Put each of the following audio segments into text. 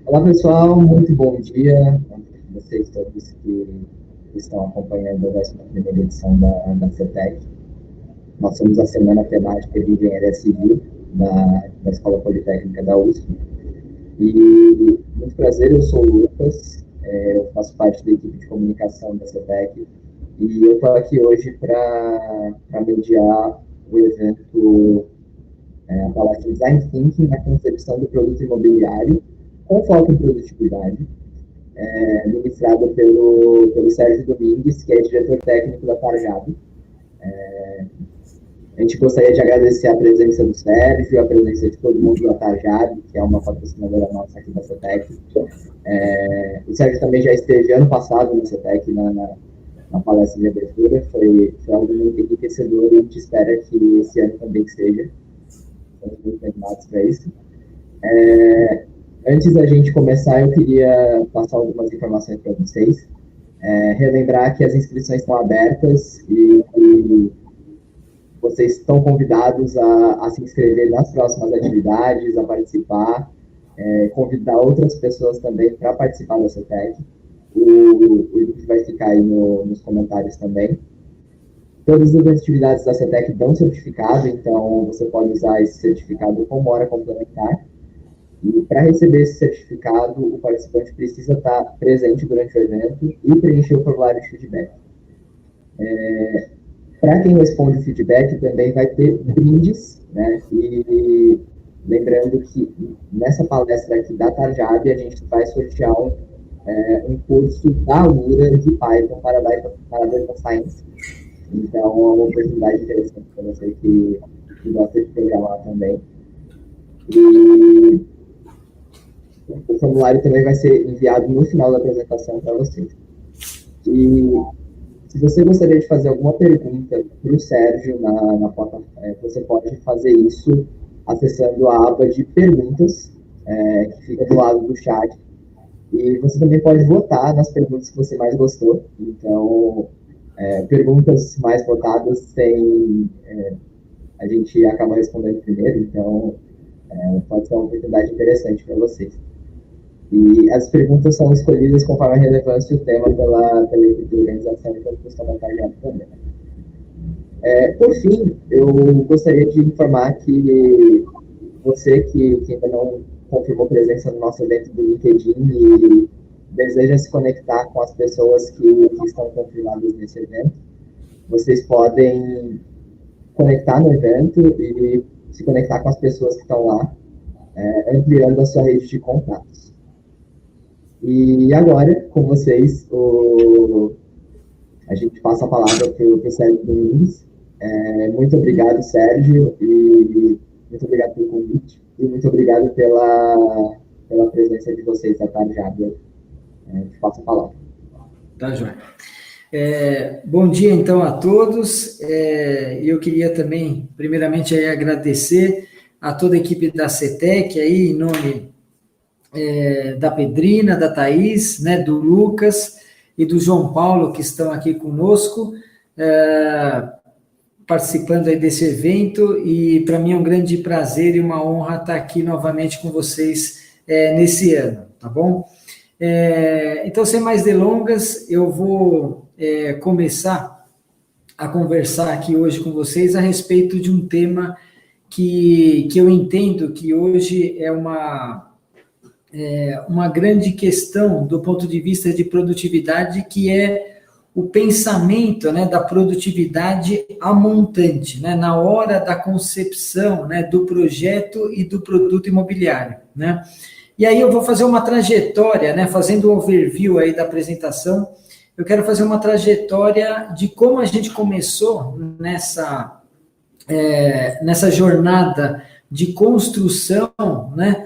Olá, pessoal, muito bom dia a vocês todos que estão acompanhando a 11ª edição da CETEC. Nós somos a Semana Temática de Engenharia Civil da Escola Politécnica da USP. E, muito prazer, eu sou o Lucas, eu faço parte da equipe de comunicação da CETEC, e eu estou aqui hoje para mediar o evento, a palestra Design Thinking na concepção do produto imobiliário, com foco em produtividade, ministrado pelo Sérgio Domingues, que é diretor técnico da Tarjab. A gente gostaria de agradecer a presença do Sérgio, a presença de todo mundo da Tarjab, que é uma patrocinadora nossa aqui da CETEC. O Sérgio também já esteve ano passado na CETEC, na palestra de abertura, foi algo muito enriquecedor e a gente espera que esse ano também seja. Estamos muito animados para isso. Antes da gente começar, eu queria passar algumas informações para vocês. Relembrar que as inscrições estão abertas e vocês estão convidados a se inscrever nas próximas atividades, a participar, convidar outras pessoas também para participar da CETEC. O link vai ficar aí nos comentários também. Todas as atividades da CETEC dão certificado, então você pode usar esse certificado como hora complementar. E para receber esse certificado, o participante precisa estar presente durante o evento e preencher o formulário de feedback. Para quem responde o feedback, também vai ter brindes, né? E lembrando que nessa palestra aqui da Tarjab, a gente vai sortear um curso da Alura de Python para Data Science. Então, é uma oportunidade interessante para você que gosta de programar também. E o formulário também vai ser enviado no final da apresentação para vocês. E se você gostaria de fazer alguma pergunta para o Sérgio na plataforma, você pode fazer isso acessando a aba de perguntas, que fica do lado do chat. E você também pode votar nas perguntas que você mais gostou. Então, perguntas mais votadas a gente acaba respondendo primeiro, então pode ser uma oportunidade interessante para vocês. E as perguntas são escolhidas conforme a relevância e o tema pela equipe de organização e pelos comentários também. Por fim, eu gostaria de informar que você que ainda não confirmou presença no nosso evento do LinkedIn e deseja se conectar com as pessoas que estão confirmadas nesse evento, vocês podem conectar no evento e se conectar com as pessoas que estão lá, ampliando a sua rede de contatos. E agora, com vocês, a gente passa a palavra para o Sérgio Domingues. Muito obrigado, Sérgio, e muito obrigado pelo convite, e muito obrigado pela presença de vocês à tarde. Te passo a palavra. Tá, João. Bom dia, então, a todos. Eu queria também, primeiramente, agradecer a toda a equipe da CETEC, aí, em nome da Pedrina, da Thaís, né, do Lucas e do João Paulo, que estão aqui conosco, participando aí desse evento, e para mim é um grande prazer e uma honra estar aqui novamente com vocês nesse ano, tá bom? Então, sem mais delongas, eu vou começar a conversar aqui hoje com vocês a respeito de um tema que eu entendo que hoje é uma grande questão do ponto de vista de produtividade, que é o pensamento, né, da produtividade a montante, né, na hora da concepção, né, do projeto e do produto imobiliário, né? E aí eu vou fazer uma trajetória, né, fazendo um overview aí da apresentação. Eu quero fazer uma trajetória de como a gente começou nessa jornada de construção, né,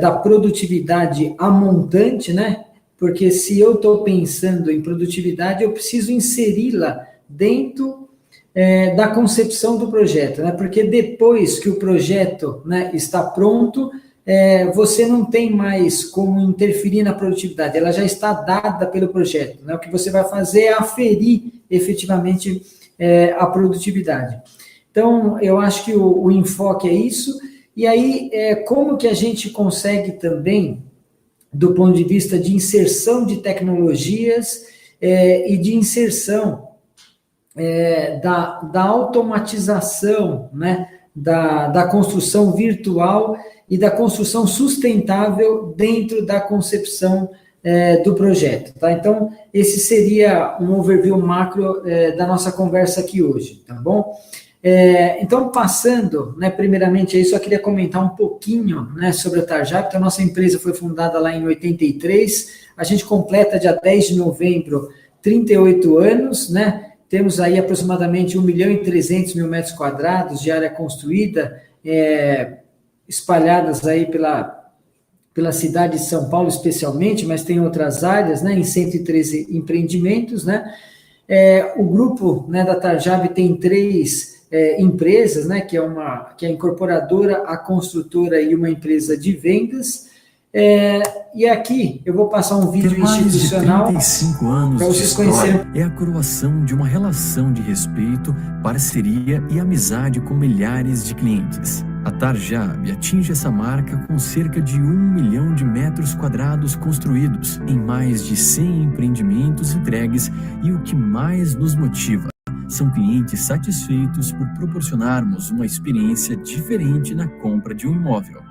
da produtividade a montante, né? Porque se eu estou pensando em produtividade, eu preciso inseri-la dentro da concepção do projeto, né? Porque depois que o projeto, né, está pronto, você não tem mais como interferir na produtividade, ela já está dada pelo projeto, né? O que você vai fazer é aferir efetivamente a produtividade. Então, eu acho que o enfoque é isso, e aí, como que a gente consegue também, do ponto de vista de inserção de tecnologias e de inserção da automatização, né, da construção virtual e da construção sustentável dentro da concepção do projeto, tá? Então, esse seria um overview macro da nossa conversa aqui hoje, tá bom? Então, passando, né, primeiramente, aí só queria comentar um pouquinho, né, sobre a Tarjab. Então, a nossa empresa foi fundada lá em 83, a gente completa dia 10 de novembro 38 anos, né? Temos aí aproximadamente 1.300.000 metros quadrados de área construída, espalhadas aí pela cidade de São Paulo especialmente, mas tem outras áreas, né, em 113 empreendimentos, né? O grupo, né, da Tarjab tem 3 empresas, né, que é a incorporadora, a construtora e uma empresa de vendas. E aqui eu vou passar um vídeo institucional para vocês conhecerem. É a coroação de uma relação de respeito, parceria e amizade com milhares de clientes. A Tarjab atinge essa marca com cerca de 1 milhão de metros quadrados construídos, em mais de 100 empreendimentos entregues, e o que mais nos motiva são clientes satisfeitos por proporcionarmos uma experiência diferente na compra de um imóvel.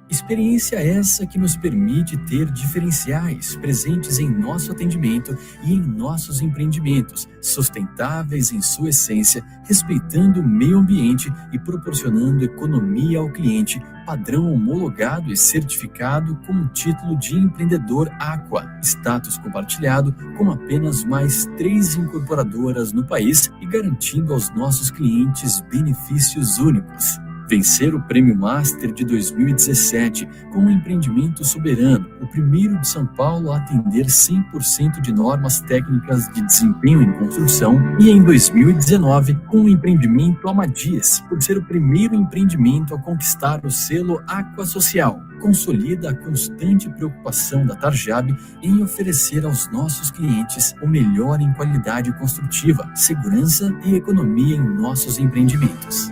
Experiência essa que nos permite ter diferenciais presentes em nosso atendimento e em nossos empreendimentos, sustentáveis em sua essência, respeitando o meio ambiente e proporcionando economia ao cliente, padrão homologado e certificado com o título de empreendedor Aqua, status compartilhado com apenas mais 3 incorporadoras no país e garantindo aos nossos clientes benefícios únicos. Vencer o Prêmio Master de 2017 com um empreendimento soberano, o primeiro de São Paulo a atender 100% de normas técnicas de desempenho em construção, e em 2019 com o empreendimento Amadias, por ser o primeiro empreendimento a conquistar o selo Aqua Social. Consolida a constante preocupação da Tarjab em oferecer aos nossos clientes o melhor em qualidade construtiva, segurança e economia em nossos empreendimentos.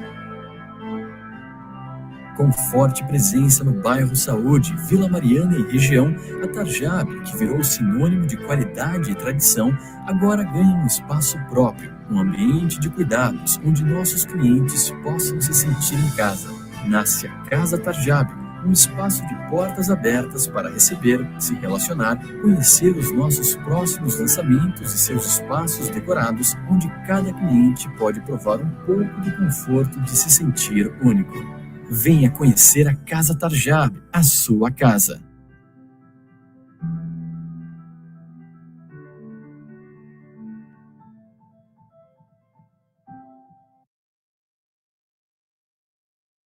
Com forte presença no bairro Saúde, Vila Mariana e região, a Tarjab, que virou sinônimo de qualidade e tradição, agora ganha um espaço próprio, um ambiente de cuidados, onde nossos clientes possam se sentir em casa. Nasce a Casa Tarjab, um espaço de portas abertas para receber, se relacionar, conhecer os nossos próximos lançamentos e seus espaços decorados, onde cada cliente pode provar um pouco do conforto de se sentir único. Venha conhecer a Casa Tarjab, a sua casa.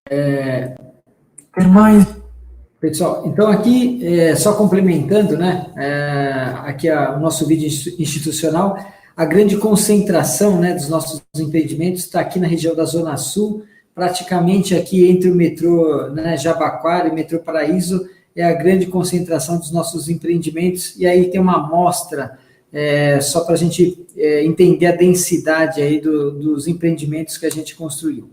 Quer mais? Pessoal, então aqui, só complementando, né, aqui o nosso vídeo institucional, a grande concentração, né, dos nossos empreendimentos está aqui na região da Zona Sul, praticamente aqui entre o metrô, né, Jabaquara e o metrô Paraíso, é a grande concentração dos nossos empreendimentos, e aí tem uma amostra, só para a gente entender a densidade aí dos empreendimentos que a gente construiu.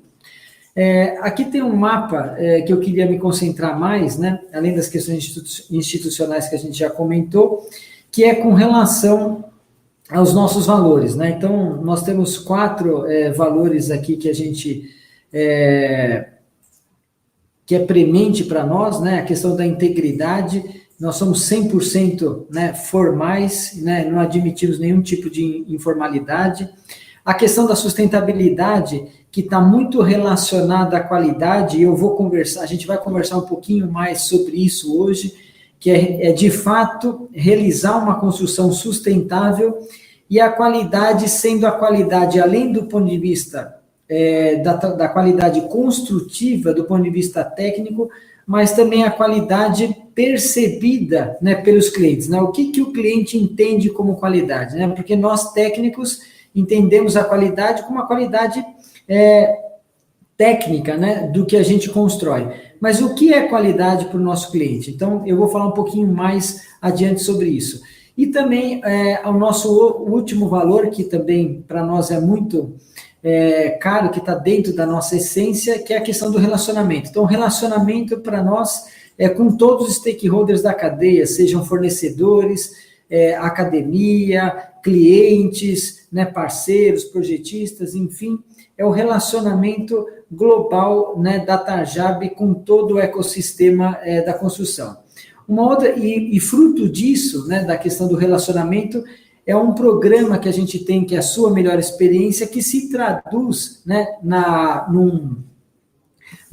Aqui tem um mapa que eu queria me concentrar mais, né, além das questões institucionais que a gente já comentou, que é com relação aos nossos valores, né? Então, nós temos 4 valores aqui que a gente... que é premente para nós, né, a questão da integridade. Nós somos 100%, né, formais, né, não admitimos nenhum tipo de informalidade. A questão da sustentabilidade, que está muito relacionada à qualidade, e a gente vai conversar um pouquinho mais sobre isso hoje, que é de fato realizar uma construção sustentável, e a qualidade sendo a qualidade, além do ponto de vista da qualidade construtiva, do ponto de vista técnico, mas também a qualidade percebida, né, pelos clientes, né? O que o cliente entende como qualidade, né? Porque nós técnicos entendemos a qualidade como uma qualidade técnica, né, do que a gente constrói. Mas o que é qualidade para o nosso cliente? Então, eu vou falar um pouquinho mais adiante sobre isso. E também o nosso último valor, que também para nós é muito caro, que está dentro da nossa essência, que é a questão do relacionamento. Então, o relacionamento para nós é com todos os stakeholders da cadeia, sejam fornecedores, academia, clientes, né, parceiros, projetistas, enfim, é o relacionamento global, né, da Tarjab com todo o ecossistema da construção. Uma outra, e fruto disso, né, da questão do relacionamento, é um programa que a gente tem, que é a Sua Melhor Experiência, que se traduz, né,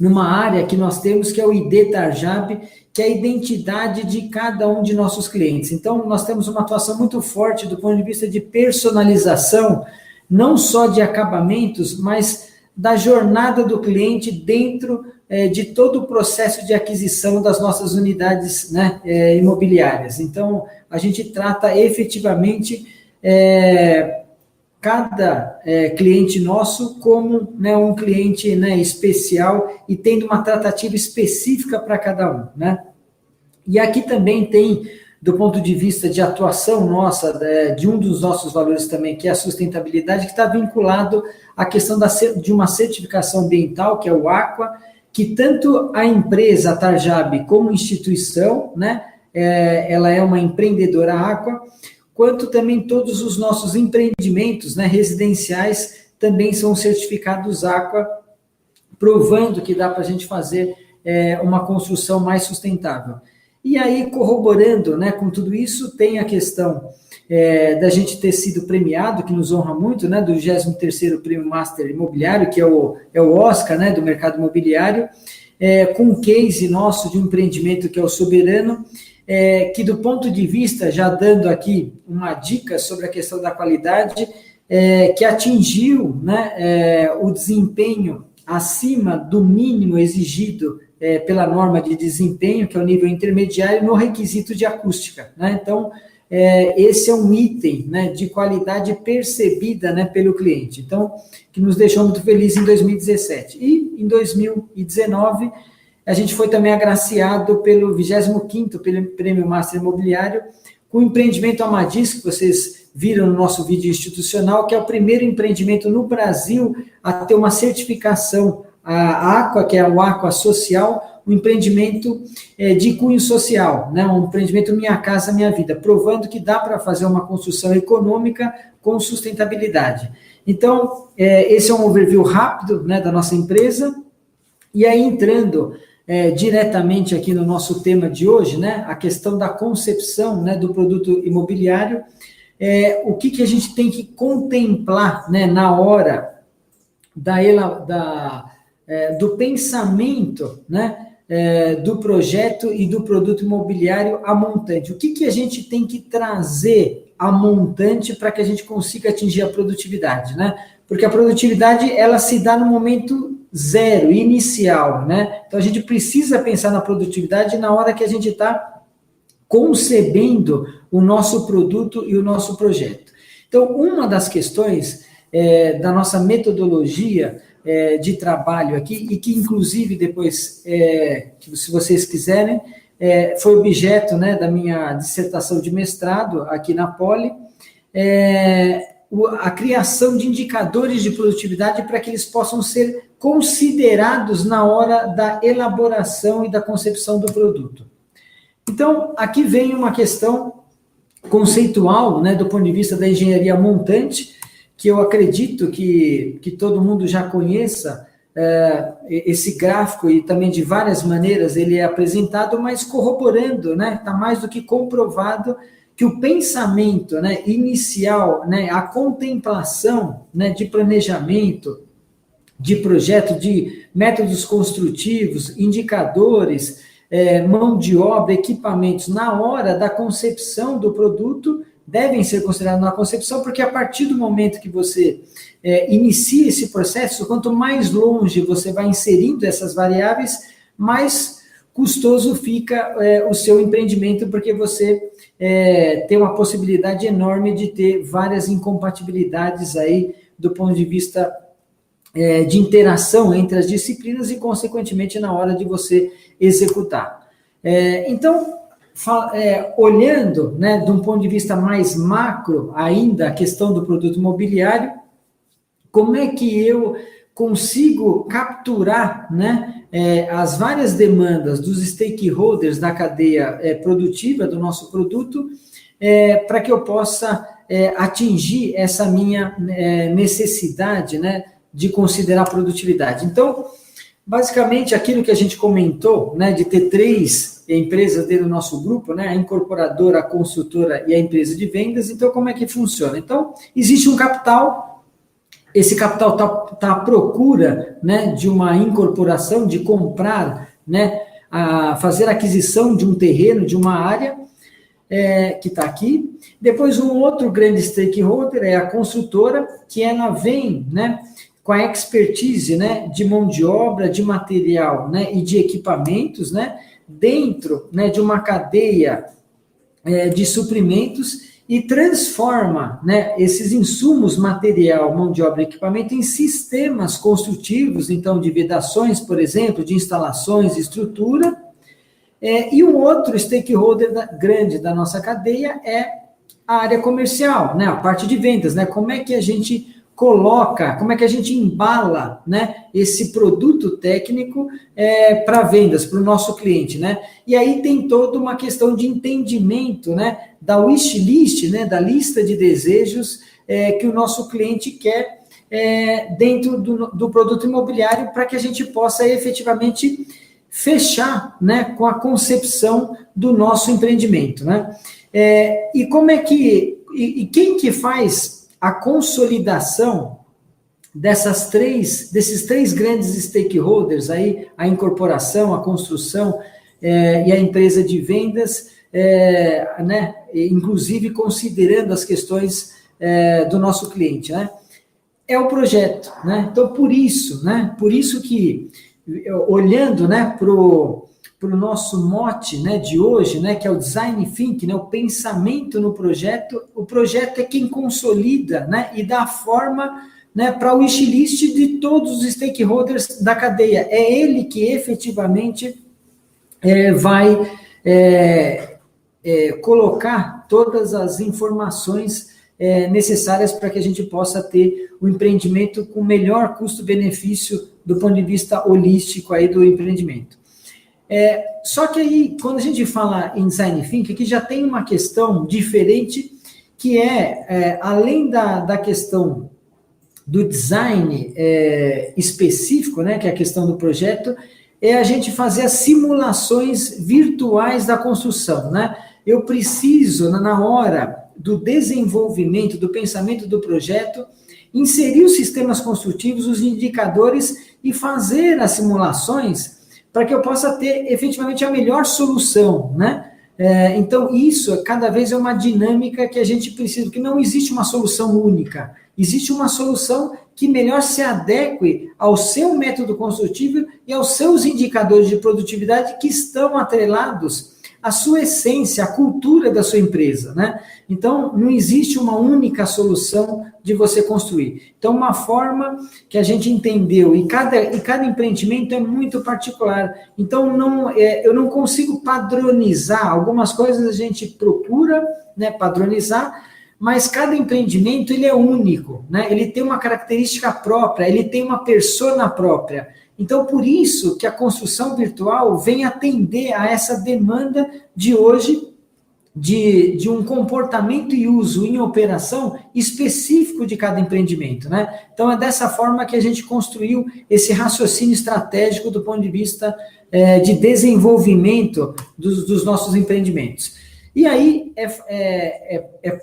numa área que nós temos, que é o ID Tarjab, que é a identidade de cada um de nossos clientes. Então, nós temos uma atuação muito forte do ponto de vista de personalização, não só de acabamentos, mas da jornada do cliente dentro de todo o processo de aquisição das nossas unidades, né, imobiliárias. Então, a gente trata efetivamente cada cliente nosso como, né, um cliente, né, especial e tendo uma tratativa específica para cada um, né? E aqui também tem, do ponto de vista de atuação nossa, de um dos nossos valores também, que é a sustentabilidade, que está vinculado à questão de uma certificação ambiental, que é o Aqua, que tanto a empresa, a Tarjab, como instituição, né, ela é uma empreendedora Aqua, quanto também todos os nossos empreendimentos, né, residenciais também são certificados Aqua, provando que dá para a gente fazer uma construção mais sustentável. E aí, corroborando, né, com tudo isso, tem a questão da gente ter sido premiado, que nos honra muito, né, do 23º Prêmio Master Imobiliário, que é o Oscar, né, do mercado imobiliário, com um case nosso de um empreendimento que é o Soberano, que do ponto de vista, já dando aqui uma dica sobre a questão da qualidade, que atingiu, né, o desempenho acima do mínimo exigido pela norma de desempenho, que é o nível intermediário, no requisito de acústica, né? Então, esse é um item, né, de qualidade percebida, né, pelo cliente, então, que nos deixou muito felizes em 2017. E em 2019, a gente foi também agraciado pelo 25º Prêmio Master Imobiliário, com o empreendimento Amadis, que vocês viram no nosso vídeo institucional, que é o primeiro empreendimento no Brasil a ter uma certificação, a Aqua, que é o Aqua Social, um empreendimento de cunho social, né? Um empreendimento Minha Casa Minha Vida, provando que dá para fazer uma construção econômica com sustentabilidade. Então, esse é um overview rápido, né, da nossa empresa, e aí entrando diretamente aqui no nosso tema de hoje, né, a questão da concepção, né, do produto imobiliário, o que a gente tem que contemplar, né, na hora do pensamento, né, do projeto e do produto imobiliário a montante. O que a gente tem que trazer a montante para que a gente consiga atingir a produtividade, né? Porque a produtividade, ela se dá no momento zero, inicial, né? Então, a gente precisa pensar na produtividade na hora que a gente está concebendo o nosso produto e o nosso projeto. Então, uma das questões da nossa metodologia de trabalho aqui, e que, inclusive, depois, se vocês quiserem, foi objeto, né, da minha dissertação de mestrado aqui na Poli, a criação de indicadores de produtividade para que eles possam ser considerados na hora da elaboração e da concepção do produto. Então, aqui vem uma questão conceitual, né, do ponto de vista da engenharia montante, que eu acredito que todo mundo já conheça. Esse gráfico, e também de várias maneiras ele é apresentado, mas corroborando, né, está mais do que comprovado que o pensamento, né, inicial, né, a contemplação, né, de planejamento, de projeto, de métodos construtivos, indicadores, mão de obra, equipamentos, na hora da concepção do produto, devem ser considerados na concepção, porque a partir do momento que você inicia esse processo, quanto mais longe você vai inserindo essas variáveis, mais custoso fica o seu empreendimento, porque você tem uma possibilidade enorme de ter várias incompatibilidades aí do ponto de vista de interação entre as disciplinas e, consequentemente, na hora de você executar. Então, olhando, né, de um ponto de vista mais macro ainda, a questão do produto imobiliário, como é que eu consigo capturar, né, as várias demandas dos stakeholders da cadeia produtiva do nosso produto, para que eu possa atingir essa minha necessidade, né, de considerar produtividade. Então, basicamente, aquilo que a gente comentou, né, de ter 3 empresas dentro do nosso grupo, né, a incorporadora, a construtora e a empresa de vendas. Então, como é que funciona? Então, existe um capital, esse capital está à procura, né, de uma incorporação, de comprar, né, fazer a aquisição de um terreno, de uma área, que está aqui. Depois, um outro grande stakeholder é a construtora, que ela vem, né, com a expertise, né, de mão de obra, de material, né, e de equipamentos, né, dentro, né, de uma cadeia de suprimentos e transforma, né, esses insumos, material, mão de obra e equipamento em sistemas construtivos, então, de vedações, por exemplo, de instalações, estrutura. E um outro stakeholder grande da nossa cadeia é a área comercial, né, a parte de vendas, né, como é que a gente coloca, como é que a gente embala, né, esse produto técnico para vendas, para o nosso cliente, né? E aí tem toda uma questão de entendimento, né, da wish list, né, da lista de desejos que o nosso cliente quer dentro do produto imobiliário, para que a gente possa efetivamente fechar, né, com a concepção do nosso empreendimento, né? E como é que, e quem que faz a consolidação desses três grandes stakeholders aí, a incorporação, a construção e a empresa de vendas, né, inclusive considerando as questões do nosso cliente, né? É o projeto, né? Então, por isso que, olhando, né, para o nosso mote, né, de hoje, né, que é o Design Thinking, né, o pensamento no projeto, o projeto é quem consolida, né, e dá forma, né, para o wishlist de todos os stakeholders da cadeia. É ele que efetivamente vai colocar todas as informações necessárias para que a gente possa ter o empreendimento com melhor custo-benefício do ponto de vista holístico aí do empreendimento. Só que aí, quando a gente fala em Design Thinking, aqui já tem uma questão diferente, que além da questão do design específico, né, que é a questão do projeto, é a gente fazer as simulações virtuais da construção, né? Eu preciso, na hora do desenvolvimento, do pensamento do projeto, inserir os sistemas construtivos, os indicadores e fazer as simulações para que eu possa ter efetivamente a melhor solução, né? Então, isso cada vez é uma dinâmica que a gente precisa, porque não existe uma solução única, existe uma solução que melhor se adeque ao seu método construtivo e aos seus indicadores de produtividade que estão atrelados à sua essência, à cultura da sua empresa, né? Então, não existe uma única solução de você construir. Então, uma forma que a gente entendeu, e cada empreendimento é muito particular. Então, eu não consigo padronizar. Algumas coisas a gente procura, né, padronizar, mas cada empreendimento ele é único, né? Ele tem uma característica própria, ele tem uma persona própria. Então, por isso que a construção virtual vem atender a essa demanda de hoje, de um comportamento e uso em operação específico de cada empreendimento, né? Então, é dessa forma que a gente construiu esse raciocínio estratégico do ponto de vista de desenvolvimento dos nossos empreendimentos. E aí,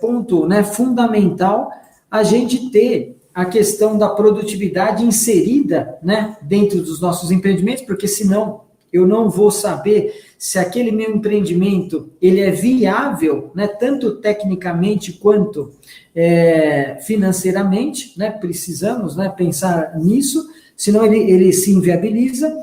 ponto, né, fundamental a gente ter a questão da produtividade inserida, né, dentro dos nossos empreendimentos, porque senão eu não vou saber se aquele meu empreendimento ele é viável, né, tanto tecnicamente quanto financeiramente, né, precisamos, né, pensar nisso, senão ele se inviabiliza.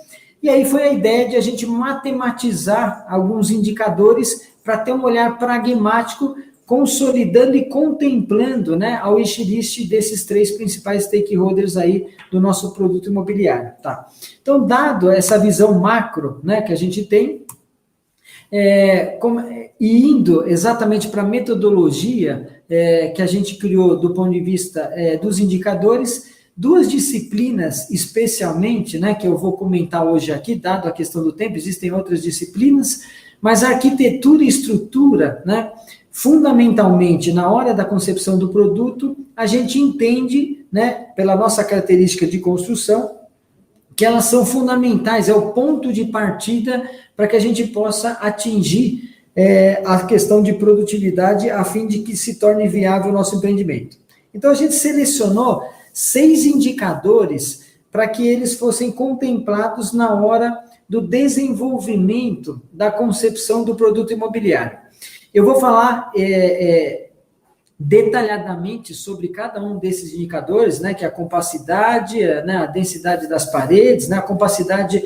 E aí foi a ideia de a gente matematizar alguns indicadores para ter um olhar pragmático, consolidando e contemplando, né, a wishlist desses 3 principais stakeholders aí do nosso produto imobiliário, tá? Então, dado essa visão macro, né, que a gente tem, e indo exatamente para a metodologia que a gente criou do ponto de vista dos indicadores, 2 disciplinas especialmente, né, que eu vou comentar hoje aqui, dado a questão do tempo, existem outras disciplinas, mas a arquitetura e estrutura, né, fundamentalmente, na hora da concepção do produto, a gente entende, né, pela nossa característica de construção, que elas são fundamentais, é o ponto de partida para que a gente possa atingir a questão de produtividade a fim de que se torne viável o nosso empreendimento. Então, a gente selecionou 6 indicadores para que eles fossem contemplados na hora do desenvolvimento da concepção do produto imobiliário. Eu vou falar detalhadamente sobre cada um desses indicadores, né, que é a compacidade, né, a densidade das paredes, né, a compacidade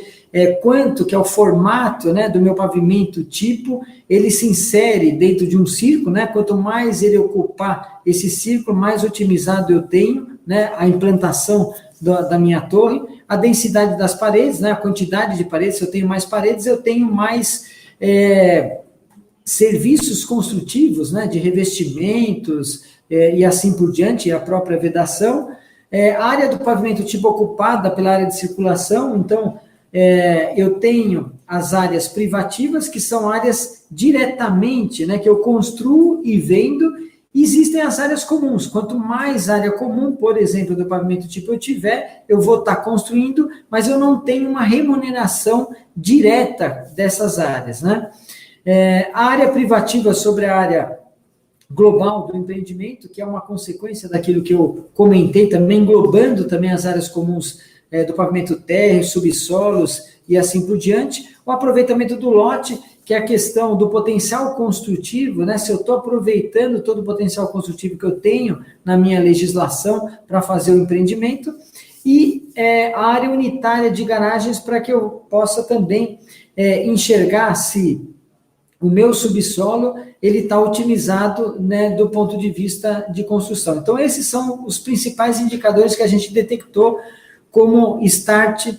quanto, que é o formato, né, do meu pavimento tipo, ele se insere dentro de um círculo, né, quanto mais ele ocupar esse círculo, mais otimizado eu tenho, né, a implantação da minha torre, a densidade das paredes, né, a quantidade de paredes, se eu tenho mais paredes, eu tenho mais serviços construtivos, né, de revestimentos e assim por diante, a própria vedação, a área do pavimento tipo ocupada pela área de circulação, então eu tenho as áreas privativas, que são áreas diretamente, né, que eu construo e vendo, e existem as áreas comuns. Quanto mais área comum, por exemplo, do pavimento tipo eu tiver, eu vou estar construindo, mas eu não tenho uma remuneração direta dessas áreas, né? A área privativa sobre a área global do empreendimento, que é uma consequência daquilo que eu comentei também, englobando também as áreas comuns do pavimento térreo, subsolos e assim por diante. O aproveitamento do lote, que é a questão do potencial construtivo, né? Se eu estou aproveitando todo o potencial construtivo que eu tenho na minha legislação para fazer o empreendimento, e a área unitária de garagens, para que eu possa também enxergar se o meu subsolo ele está otimizado, né, do ponto de vista de construção. Então, esses são os principais indicadores que a gente detectou como start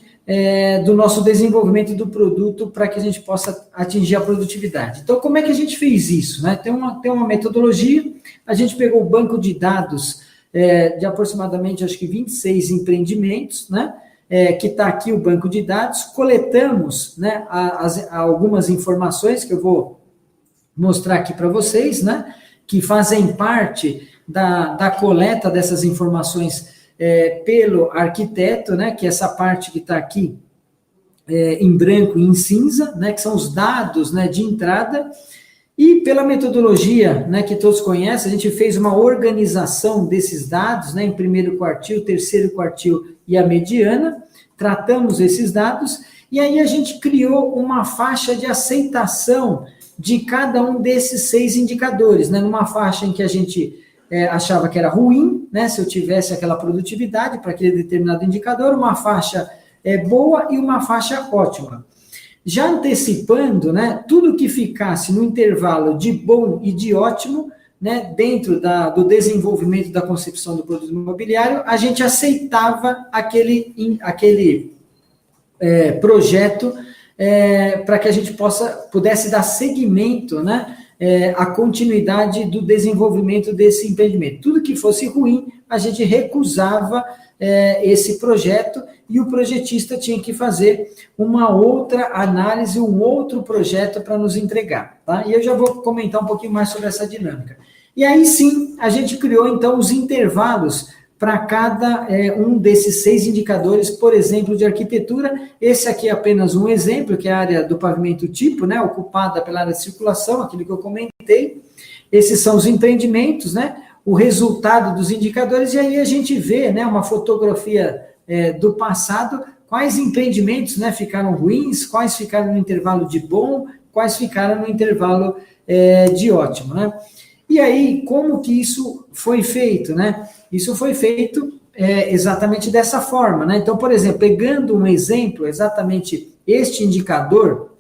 do nosso desenvolvimento do produto para que a gente possa atingir a produtividade. Então, como é que a gente fez isso, né? Tem uma metodologia, a gente pegou o banco de dados de aproximadamente, acho que 26 empreendimentos, né? Que está aqui o banco de dados, coletamos, né, algumas informações que eu vou mostrar aqui para vocês, né, que fazem parte da coleta dessas informações pelo arquiteto, né, que é essa parte que está aqui em branco e em cinza, né, que são os dados, né, de entrada, e pela metodologia, né, que todos conhecem, a gente fez uma organização desses dados, né, em primeiro quartil, terceiro quartil e a mediana, tratamos esses dados, e aí a gente criou uma faixa de aceitação de cada um desses 6 indicadores, né, numa faixa em que a gente achava que era ruim, né, se eu tivesse aquela produtividade para aquele determinado indicador, uma faixa boa e uma faixa ótima. Já antecipando, né, tudo que ficasse no intervalo de bom e de ótimo, né, dentro do desenvolvimento da concepção do produto imobiliário, a gente aceitava aquele projeto para que a gente pudesse dar seguimento, né, à continuidade do desenvolvimento desse empreendimento. Tudo que fosse ruim, a gente recusava esse projeto e o projetista tinha que fazer uma outra análise, um outro projeto para nos entregar, tá? E eu já vou comentar um pouquinho mais sobre essa dinâmica. E aí sim, a gente criou então os intervalos para cada um desses 6 indicadores, por exemplo, de arquitetura. Esse aqui é apenas um exemplo, que é a área do pavimento tipo, né, ocupada pela área de circulação, aquilo que eu comentei. Esses são os empreendimentos, né, o resultado dos indicadores, e aí a gente vê, né, uma fotografia do passado, quais empreendimentos, né, ficaram ruins, quais ficaram no intervalo de bom, quais ficaram no intervalo de ótimo, né? E aí, como que isso foi feito, né? Isso foi feito exatamente dessa forma, né? Então, por exemplo, pegando um exemplo exatamente este indicador,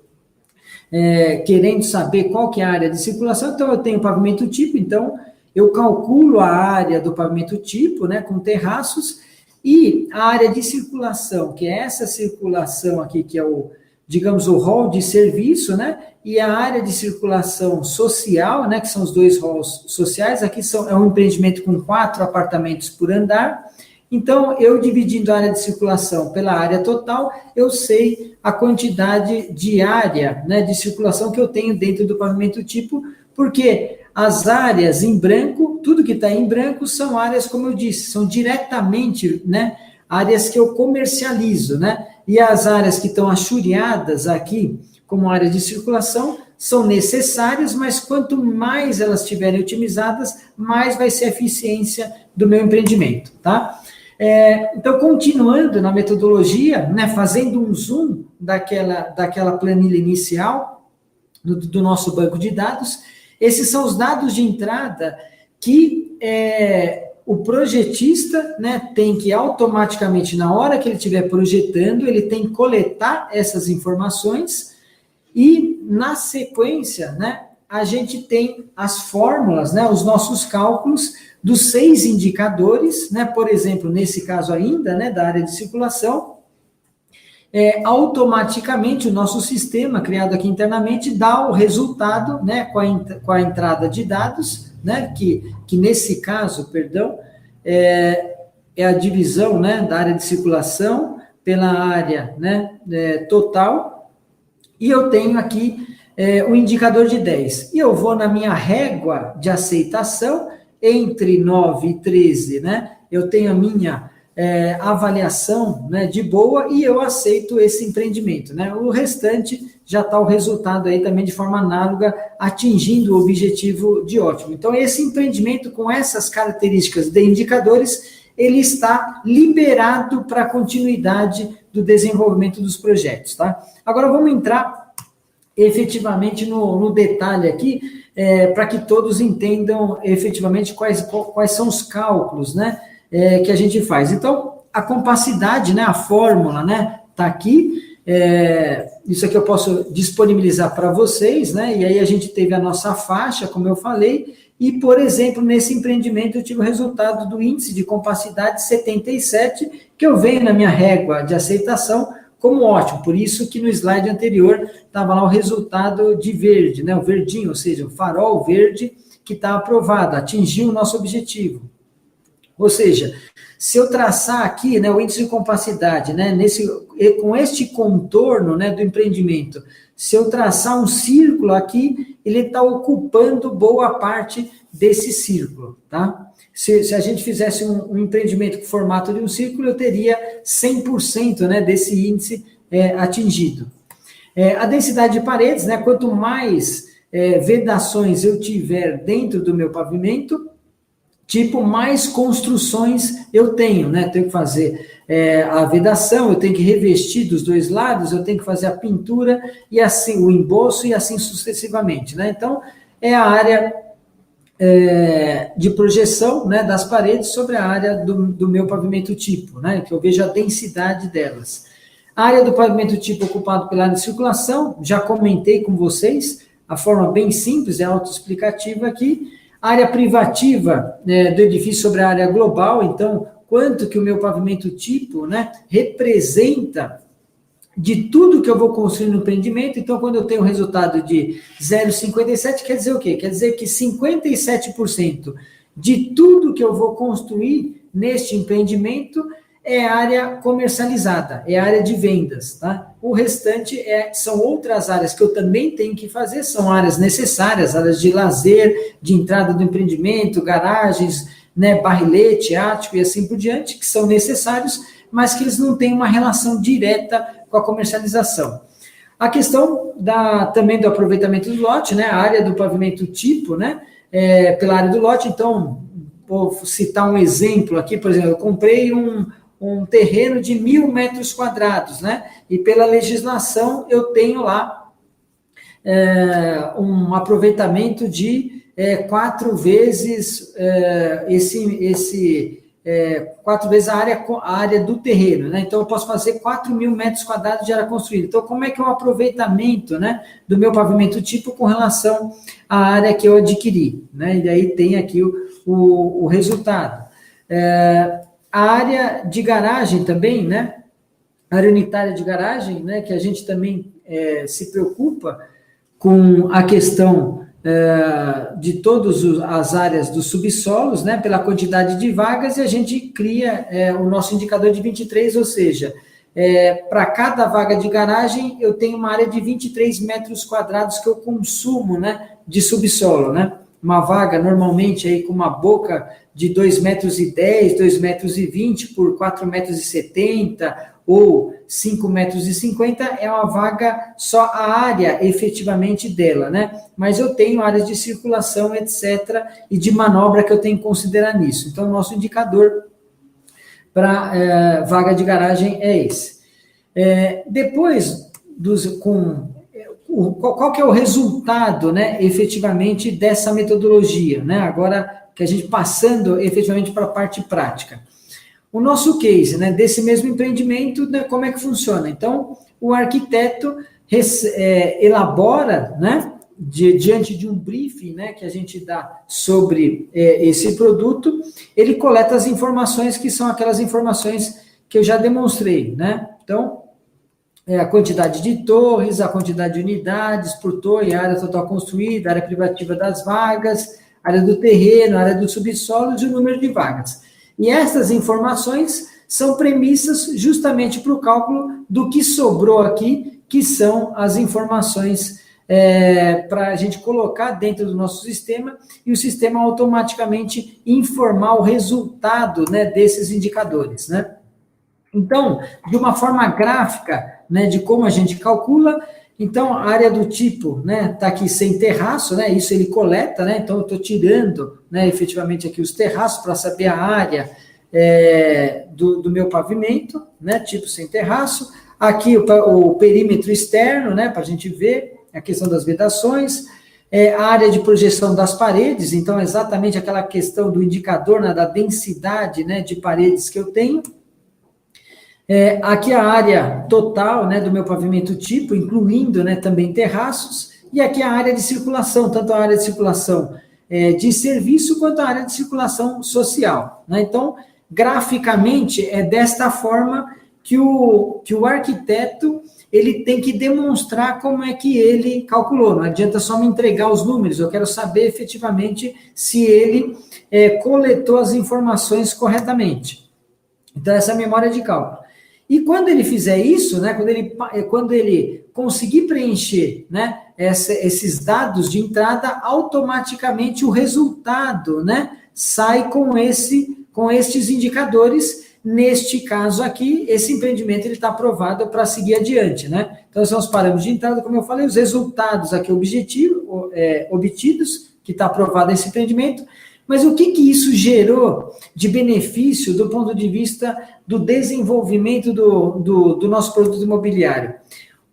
querendo saber qual que é a área de circulação, então eu tenho pavimento tipo, então eu calculo a área do pavimento tipo, né, com terraços, e a área de circulação, que é essa circulação aqui, que é o, digamos, o hall de serviço, né, e a área de circulação social, né, que são os dois halls sociais, aqui é um empreendimento com 4 apartamentos por andar. Então, eu dividindo a área de circulação pela área total, eu sei a quantidade de área, né, de circulação que eu tenho dentro do pavimento tipo, porque as áreas em branco, tudo que está em branco são áreas, como eu disse, são diretamente, né, áreas que eu comercializo, né, e as áreas que estão achuriadas aqui, como área de circulação, são necessárias, mas quanto mais elas estiverem otimizadas, mais vai ser a eficiência do meu empreendimento, tá? Então, continuando na metodologia, né, fazendo um zoom daquela planilha inicial do nosso banco de dados, esses são os dados de entrada que o projetista, né, tem que automaticamente, na hora que ele estiver projetando, ele tem que coletar essas informações e, na sequência, né, a gente tem as fórmulas, né, os nossos cálculos dos 6 indicadores, né, por exemplo, nesse caso ainda, né, da área de circulação, automaticamente o nosso sistema, criado aqui internamente, dá o resultado, né, com a entrada de dados, né, que nesse caso, perdão, é a divisão, né, da área de circulação pela área, né, total, e eu tenho aqui o indicador de 10. E eu vou na minha régua de aceitação, entre 9 e 13, né, eu tenho a minha avaliação, né, de boa, e eu aceito esse empreendimento, né, o restante já está o resultado aí também de forma análoga, atingindo o objetivo de ótimo. Então, esse empreendimento com essas características de indicadores, ele está liberado para a continuidade do desenvolvimento dos projetos, tá? Agora, vamos entrar efetivamente no detalhe aqui, para que todos entendam efetivamente quais são os cálculos, né, que a gente faz. Então, a compacidade, né, a fórmula, né, está aqui, isso aqui eu posso disponibilizar para vocês, né, e aí a gente teve a nossa faixa, como eu falei, e, por exemplo, nesse empreendimento eu tive o resultado do índice de compacidade 77, que eu venho na minha régua de aceitação como ótimo, por isso que no slide anterior estava lá o resultado de verde, né, o verdinho, ou seja, o farol verde que está aprovado, atingiu o nosso objetivo. Ou seja, se eu traçar aqui, né, o índice de compacidade, né, com este contorno, né, do empreendimento, se eu traçar um círculo aqui, ele está ocupando boa parte desse círculo, tá? Se a gente fizesse um empreendimento com formato de um círculo, eu teria 100%, né, desse índice atingido. A densidade de paredes, né, quanto mais vedações eu tiver dentro do meu pavimento, tipo, mais construções eu tenho, né? Tenho que fazer a vedação, eu tenho que revestir dos dois lados, eu tenho que fazer a pintura, e assim, o emboço, e assim sucessivamente, né? Então, é a área de projeção, né, das paredes sobre a área do meu pavimento tipo, né? Que eu vejo a densidade delas. A área do pavimento tipo ocupado pela área de circulação, já comentei com vocês, a forma bem simples, autoexplicativa aqui. Área privativa, né, do edifício sobre a área global, então, quanto que o meu pavimento tipo, né, representa de tudo que eu vou construir no empreendimento. Então, quando eu tenho um resultado de 0,57, quer dizer o quê? Quer dizer que 57% de tudo que eu vou construir neste empreendimento é área comercializada, é área de vendas, tá? O restante são outras áreas que eu também tenho que fazer, são áreas necessárias, áreas de lazer, de entrada do empreendimento, garagens, né, barrilete, ático e assim por diante, que são necessários, mas que eles não têm uma relação direta com a comercialização. A questão também do aproveitamento do lote, né, a área do pavimento tipo, né, pela área do lote. Então, vou citar um exemplo aqui, por exemplo, eu comprei um terreno de 1.000 metros quadrados, né? E pela legislação eu tenho lá um aproveitamento de 4 vezes esse 4 vezes a área do terreno, né? Então, eu posso fazer 4.000 metros quadrados de área construída. Então, como é que é o aproveitamento, né, do meu pavimento tipo com relação à área que eu adquiri, né? E aí tem aqui o resultado. A área de garagem também, né? A área unitária de garagem, né? Que a gente também se preocupa com a questão de todas as áreas dos subsolos, né, pela quantidade de vagas, e a gente cria o nosso indicador de 23, ou seja, para cada vaga de garagem, eu tenho uma área de 23 metros quadrados que eu consumo, né, de subsolo, né? Uma vaga, normalmente, aí, com uma boca de 2,10 metros, 2,20 metros por 4,70 metros, ou 5,50 metros, é uma vaga só a área, efetivamente, dela, né? Mas eu tenho áreas de circulação, etc., e de manobra que eu tenho que considerar nisso. Então, o nosso indicador para vaga de garagem é esse. Depois, qual que é o resultado, né, efetivamente, dessa metodologia, né? Agora que a gente passando, efetivamente, para a parte prática. O nosso case, né, desse mesmo empreendimento, né, como é que funciona? Então, o arquiteto elabora, né, diante de um briefing, né, que a gente dá sobre esse produto, ele coleta as informações que são aquelas informações que eu já demonstrei, né? Então, a quantidade de torres, a quantidade de unidades por torre, a área total construída, a área privativa das vagas, a área do terreno, a área dos subsolos e o número de vagas. E essas informações são premissas justamente para o cálculo do que sobrou aqui, que são as informações para a gente colocar dentro do nosso sistema e o sistema automaticamente informar o resultado, né, desses indicadores, né? Então, de uma forma gráfica, né, de como a gente calcula, então, a área do tipo, né, está aqui sem terraço, né, isso ele coleta, né, então eu estou tirando, né, efetivamente aqui os terraços para saber a área do meu pavimento, né, tipo sem terraço, aqui o perímetro externo, né, para a gente ver a questão das vedações, a área de projeção das paredes, então exatamente aquela questão do indicador, né, da densidade, né, de paredes que eu tenho. Aqui a área total, né, do meu pavimento tipo, incluindo, né, também terraços, e aqui a área de circulação, tanto a área de circulação de serviço, quanto a área de circulação social, né? Então, graficamente, é desta forma que o arquiteto ele tem que demonstrar como é que ele calculou, não adianta só me entregar os números, eu quero saber efetivamente se ele coletou as informações corretamente. Então, essa é a memória de cálculo. E quando ele fizer isso, né, quando ele conseguir preencher, né, esses dados de entrada, automaticamente o resultado, né, sai com estes indicadores. Neste caso aqui, esse empreendimento está aprovado para seguir adiante, né? Então, são os parâmetros de entrada, como eu falei, os resultados aqui obtidos, que está aprovado esse empreendimento. Mas o que isso gerou de benefício do ponto de vista do desenvolvimento do nosso produto imobiliário?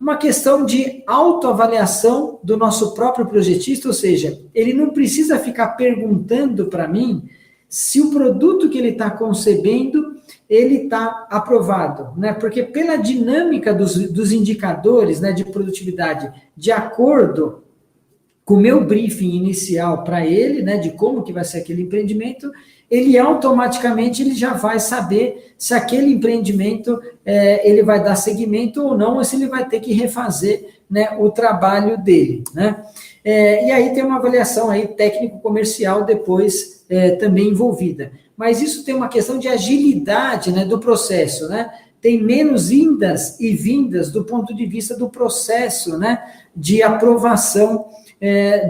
Uma questão de autoavaliação do nosso próprio projetista, ou seja, ele não precisa ficar perguntando para mim se o produto que ele está concebendo, ele está aprovado, né? Porque pela dinâmica dos indicadores, né, de produtividade, de acordo com o meu briefing inicial para ele, né, de como que vai ser aquele empreendimento, ele automaticamente ele já vai saber se aquele empreendimento ele vai dar seguimento ou não, ou se ele vai ter que refazer, né, o trabalho dele, né? E aí tem uma avaliação aí técnico-comercial depois também envolvida. Mas isso tem uma questão de agilidade, né, do processo, né? Tem menos indas e vindas do ponto de vista do processo, né, de aprovação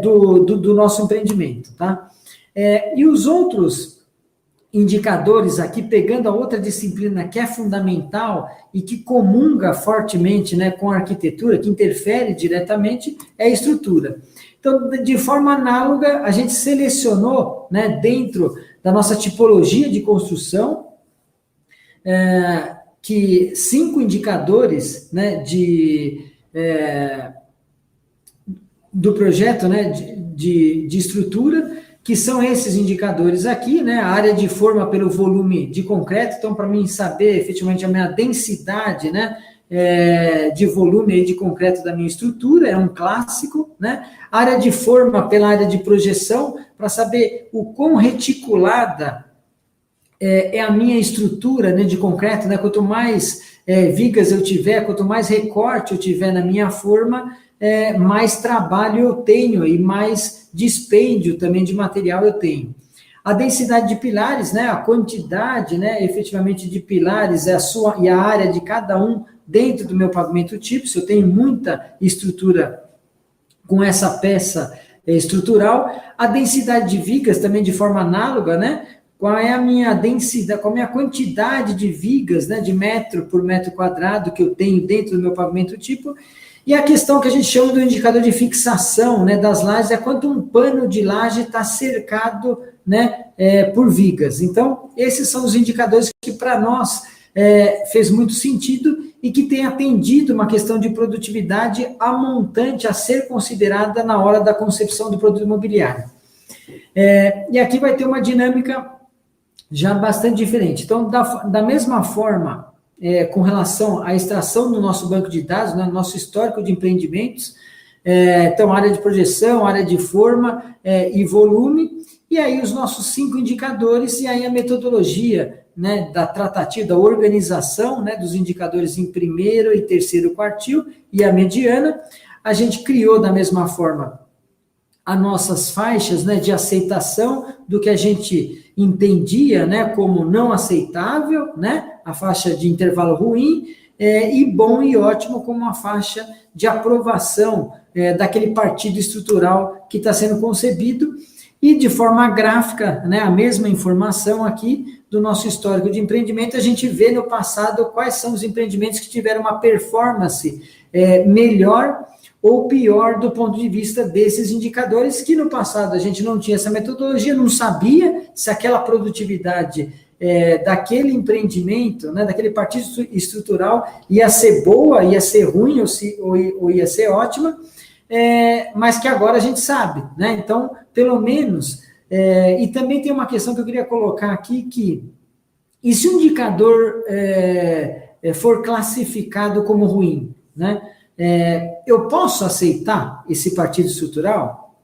do nosso empreendimento, tá? E os outros indicadores aqui, pegando a outra disciplina que é fundamental e que comunga fortemente, né, com a arquitetura, que interfere diretamente, é a estrutura. Então, de forma análoga, a gente selecionou, né, dentro da nossa tipologia de construção, que 5 indicadores, né, do projeto, né, de estrutura, que são esses indicadores aqui, né? A área de forma pelo volume de concreto, então, para mim saber efetivamente a minha densidade, né? De volume aí de concreto da minha estrutura, é um clássico, né? Área de forma pela área de projeção, para saber o quão reticulada é a minha estrutura, né, de concreto, né? Quanto mais vigas eu tiver, quanto mais recorte eu tiver na minha forma, mais trabalho eu tenho e mais dispêndio também de material eu tenho. A densidade de pilares, né, a quantidade, né, efetivamente de pilares e a área de cada um dentro do meu pavimento tipo, se eu tenho muita estrutura com essa peça estrutural. A densidade de vigas também de forma análoga, né, qual é a minha densidade, qual é a minha quantidade de vigas, né, de metro por metro quadrado que eu tenho dentro do meu pavimento tipo. E a questão que a gente chama do indicador de fixação, né, das lajes, é quanto um pano de laje está cercado, né, por vigas. Então, esses são os indicadores que para nós fez muito sentido e que tem atendido uma questão de produtividade a montante a ser considerada na hora da concepção do produto imobiliário. E aqui vai ter uma dinâmica já bastante diferente. Então, da mesma forma, com relação à extração do nosso banco de dados, né, nosso histórico de empreendimentos, então, área de projeção, área de forma e volume, e aí os nossos 5 indicadores, e aí a metodologia, né, da tratativa, da organização, né, dos indicadores em primeiro e terceiro quartil, e a mediana. A gente criou da mesma forma as nossas faixas, né, de aceitação do que a gente entendia, né, como não aceitável, né, a faixa de intervalo ruim, e bom e ótimo como uma faixa de aprovação daquele partido estrutural que está sendo concebido, e de forma gráfica, né, a mesma informação aqui do nosso histórico de empreendimento, a gente vê no passado quais são os empreendimentos que tiveram uma performance melhor ou pior do ponto de vista desses indicadores, que no passado a gente não tinha essa metodologia, não sabia se aquela produtividade daquele empreendimento, né, daquele partido estrutural ia ser boa, ia ser ruim ou ia ser ótima, mas que agora a gente sabe, né? Então, pelo menos, e também tem uma questão que eu queria colocar aqui, e se o indicador for classificado como ruim, né? Eu posso aceitar esse partido estrutural?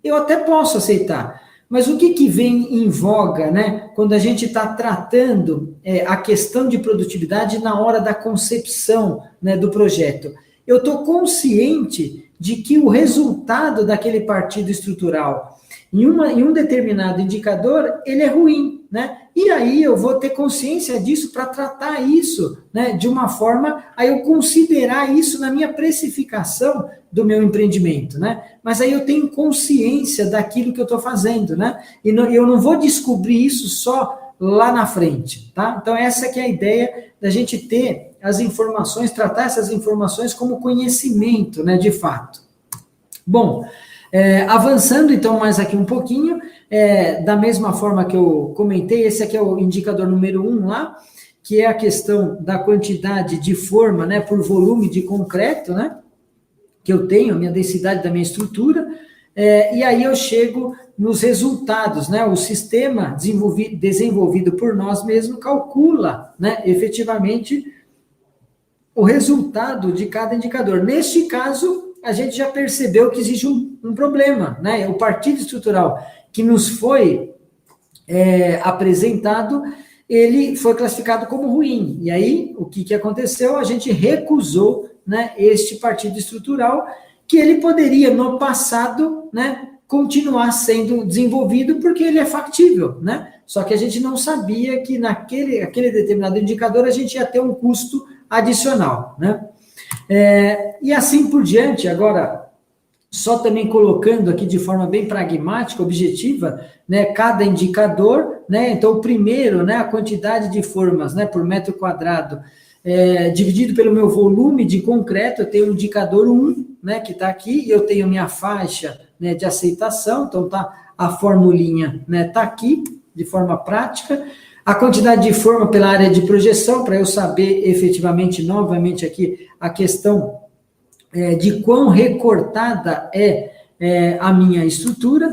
Eu até posso aceitar, mas o que vem em voga, né, quando a gente está tratando a questão de produtividade na hora da concepção, né, do projeto? Eu estou consciente de que o resultado daquele partido estrutural em um determinado indicador, ele é ruim, né? E aí eu vou ter consciência disso para tratar isso, né, de uma forma a eu considerar isso na minha precificação do meu empreendimento, né? Mas aí eu tenho consciência daquilo que eu estou fazendo, né? E eu não vou descobrir isso só lá na frente, tá? Então essa que é a ideia da gente ter as informações, tratar essas informações como conhecimento, né, de fato. Bom, avançando então mais aqui um pouquinho, da mesma forma que eu comentei, esse aqui é o indicador número 1 lá, que é a questão da quantidade de forma, né, por volume de concreto, né, que eu tenho, a minha densidade da minha estrutura, e aí eu chego nos resultados, né, o sistema desenvolvido por nós mesmos calcula, né, efetivamente o resultado de cada indicador. Neste caso, a gente já percebeu que existe um problema, né? O partido estrutural que nos foi apresentado, ele foi classificado como ruim. E aí, o que aconteceu? A gente recusou, né, este partido estrutural, que ele poderia, no passado, né, continuar sendo desenvolvido, porque ele é factível, né? Só que a gente não sabia que aquele determinado indicador a gente ia ter um custo adicional, né? E assim por diante. Agora, só também colocando aqui de forma bem pragmática, objetiva, né, cada indicador, né, então o primeiro, né, a quantidade de formas, né, por metro quadrado, dividido pelo meu volume de concreto, eu tenho o indicador 1, né, que está aqui, e eu tenho minha faixa, né, de aceitação, então a formulinha, né, está aqui, de forma prática. A quantidade de forma pela área de projeção, para eu saber efetivamente, novamente aqui, a questão de quão recortada é a minha estrutura.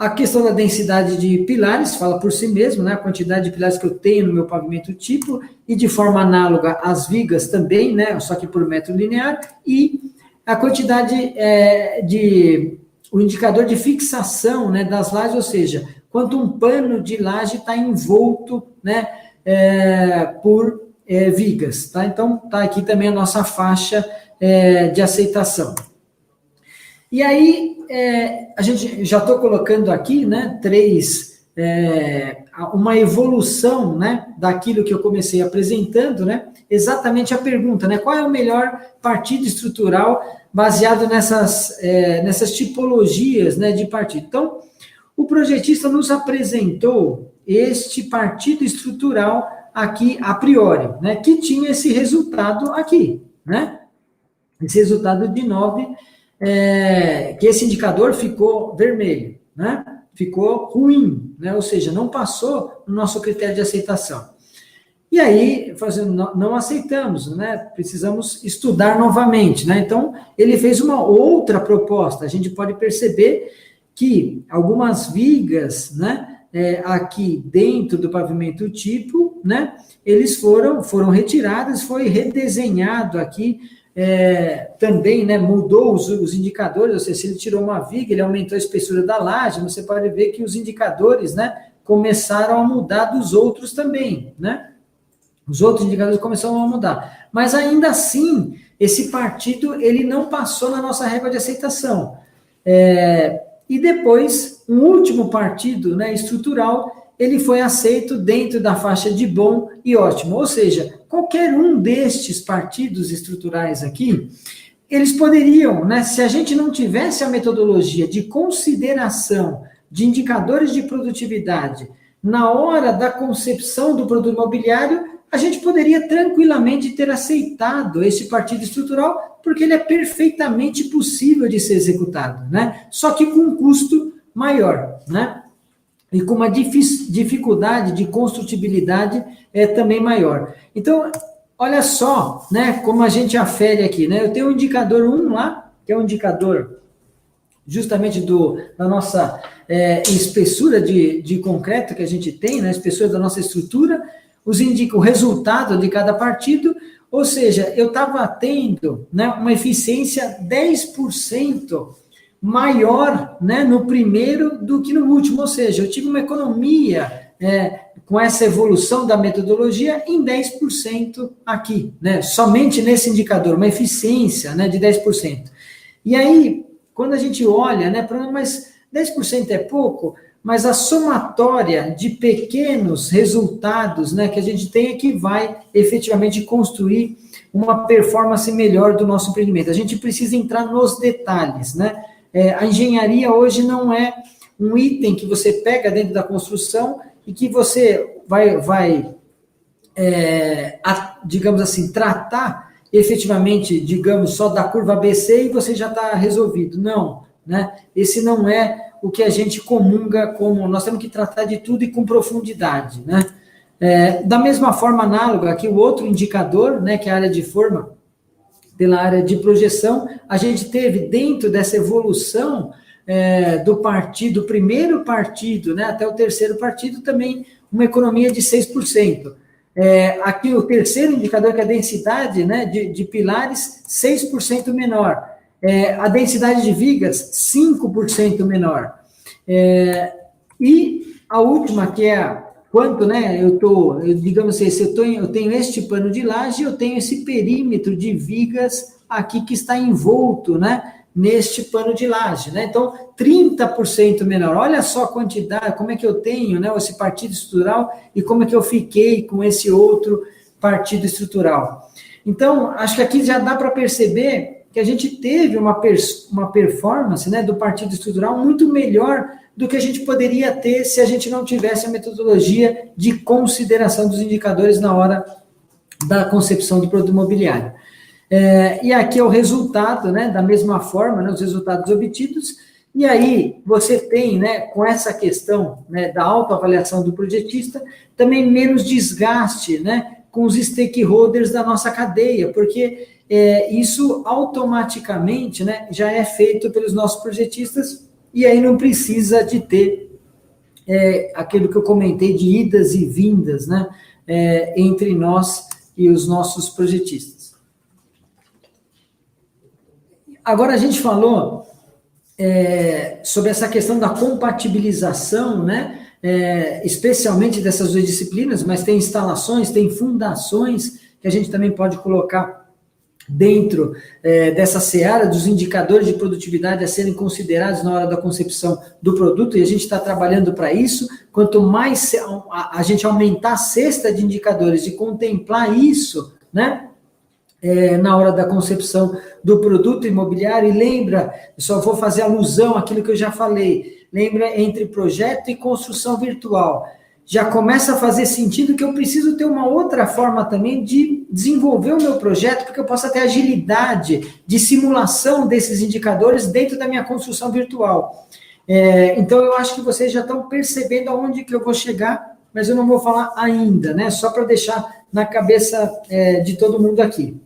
A questão da densidade de pilares fala por si mesmo, né? A quantidade de pilares que eu tenho no meu pavimento tipo, e de forma análoga as vigas também, né? Só que por metro linear, e a quantidade o indicador de fixação, né, das lajes, ou seja, quanto um pano de laje está envolto, né, por vigas, tá? Então, está aqui também a nossa faixa de aceitação. E aí, a gente já estou colocando aqui, né, uma evolução, né, daquilo que eu comecei apresentando, né, exatamente a pergunta, né, qual é o melhor partido estrutural baseado nessas tipologias, né, de partido. Então, o projetista nos apresentou este partido estrutural aqui a priori, né, que tinha esse resultado aqui, né, esse resultado de 9, que esse indicador ficou vermelho, né, ficou ruim, né, ou seja, não passou no nosso critério de aceitação. E aí, não aceitamos, né? Precisamos estudar novamente, né? Então, ele fez uma outra proposta. A gente pode perceber que algumas vigas, né, aqui dentro do pavimento tipo, né, eles foram retiradas, foi redesenhado aqui, também, né, mudou os indicadores, ou seja, se ele tirou uma viga, ele aumentou a espessura da laje, você pode ver que os indicadores, né, começaram a mudar dos outros também, né? Os outros indicadores começaram a mudar. Mas ainda assim, esse partido, ele não passou na nossa régua de aceitação. E depois, um último partido, né, estrutural, ele foi aceito dentro da faixa de bom e ótimo. Ou seja, qualquer um destes partidos estruturais aqui, eles poderiam, né, se a gente não tivesse a metodologia de consideração de indicadores de produtividade na hora da concepção do produto imobiliário, a gente poderia tranquilamente ter aceitado esse partido estrutural, porque ele é perfeitamente possível de ser executado, né? Só que com um custo maior, né? E com uma dificuldade de construtibilidade também maior. Então, olha só, né, como a gente afere aqui, né? Eu tenho um indicador 1 lá, que é um indicador justamente da nossa espessura de concreto que a gente tem, né? A espessura da nossa estrutura, o resultado de cada partido, ou seja, eu estava tendo, né, uma eficiência 10% maior, né, no primeiro do que no último, ou seja, eu tive uma economia com essa evolução da metodologia em 10% aqui, né, somente nesse indicador, uma eficiência, né, de 10%. E aí, quando a gente olha, né, mas 10% é pouco, mas a somatória de pequenos resultados, né, que a gente tem é que vai efetivamente construir uma performance melhor do nosso empreendimento. A gente precisa entrar nos detalhes, né? A engenharia hoje não é um item que você pega dentro da construção e que você vai digamos assim, tratar efetivamente, digamos, só da curva ABC e você já está resolvido. Não, né? Esse não é o que a gente comunga como, nós temos que tratar de tudo e com profundidade, né? Da mesma forma análoga que o outro indicador, né, que é a área de forma, pela área de projeção, a gente teve dentro dessa evolução do primeiro partido, né, até o terceiro partido, também uma economia de 6%. Aqui o terceiro indicador, que é a densidade, né, de pilares, 6% menor. A densidade de vigas, 5% menor. E a última, que é quanto, né, digamos assim, se eu tenho este pano de laje, eu tenho esse perímetro de vigas aqui que está envolto, né, neste pano de laje, né? Então, 30% menor. Olha só a quantidade, como é que eu tenho, né, esse partido estrutural e como é que eu fiquei com esse outro partido estrutural. Então, acho que aqui já dá para perceber que a gente teve uma performance, né, do partido estrutural muito melhor do que a gente poderia ter se a gente não tivesse a metodologia de consideração dos indicadores na hora da concepção do produto imobiliário. E aqui é o resultado, né, da mesma forma, né, os resultados obtidos, e aí você tem, né, com essa questão, né, da autoavaliação do projetista, também menos desgaste, né, com os stakeholders da nossa cadeia, porque isso automaticamente, né, já é feito pelos nossos projetistas e aí não precisa de ter aquilo que eu comentei de idas e vindas, né, entre nós e os nossos projetistas. Agora a gente falou sobre essa questão da compatibilização, né, especialmente dessas duas disciplinas, mas tem instalações, tem fundações, que a gente também pode colocar dentro dessa seara dos indicadores de produtividade a serem considerados na hora da concepção do produto, e a gente está trabalhando para isso. Quanto mais a gente aumentar a cesta de indicadores, de contemplar isso, né, na hora da concepção do produto imobiliário, e lembra, eu só vou fazer alusão àquilo que eu já falei, lembra, entre projeto e construção virtual, já começa a fazer sentido que eu preciso ter uma outra forma também de desenvolver o meu projeto, porque eu possa ter agilidade de simulação desses indicadores dentro da minha construção virtual. Então, eu acho que vocês já estão percebendo aonde que eu vou chegar, mas eu não vou falar ainda, né? Só para deixar na cabeça de todo mundo aqui.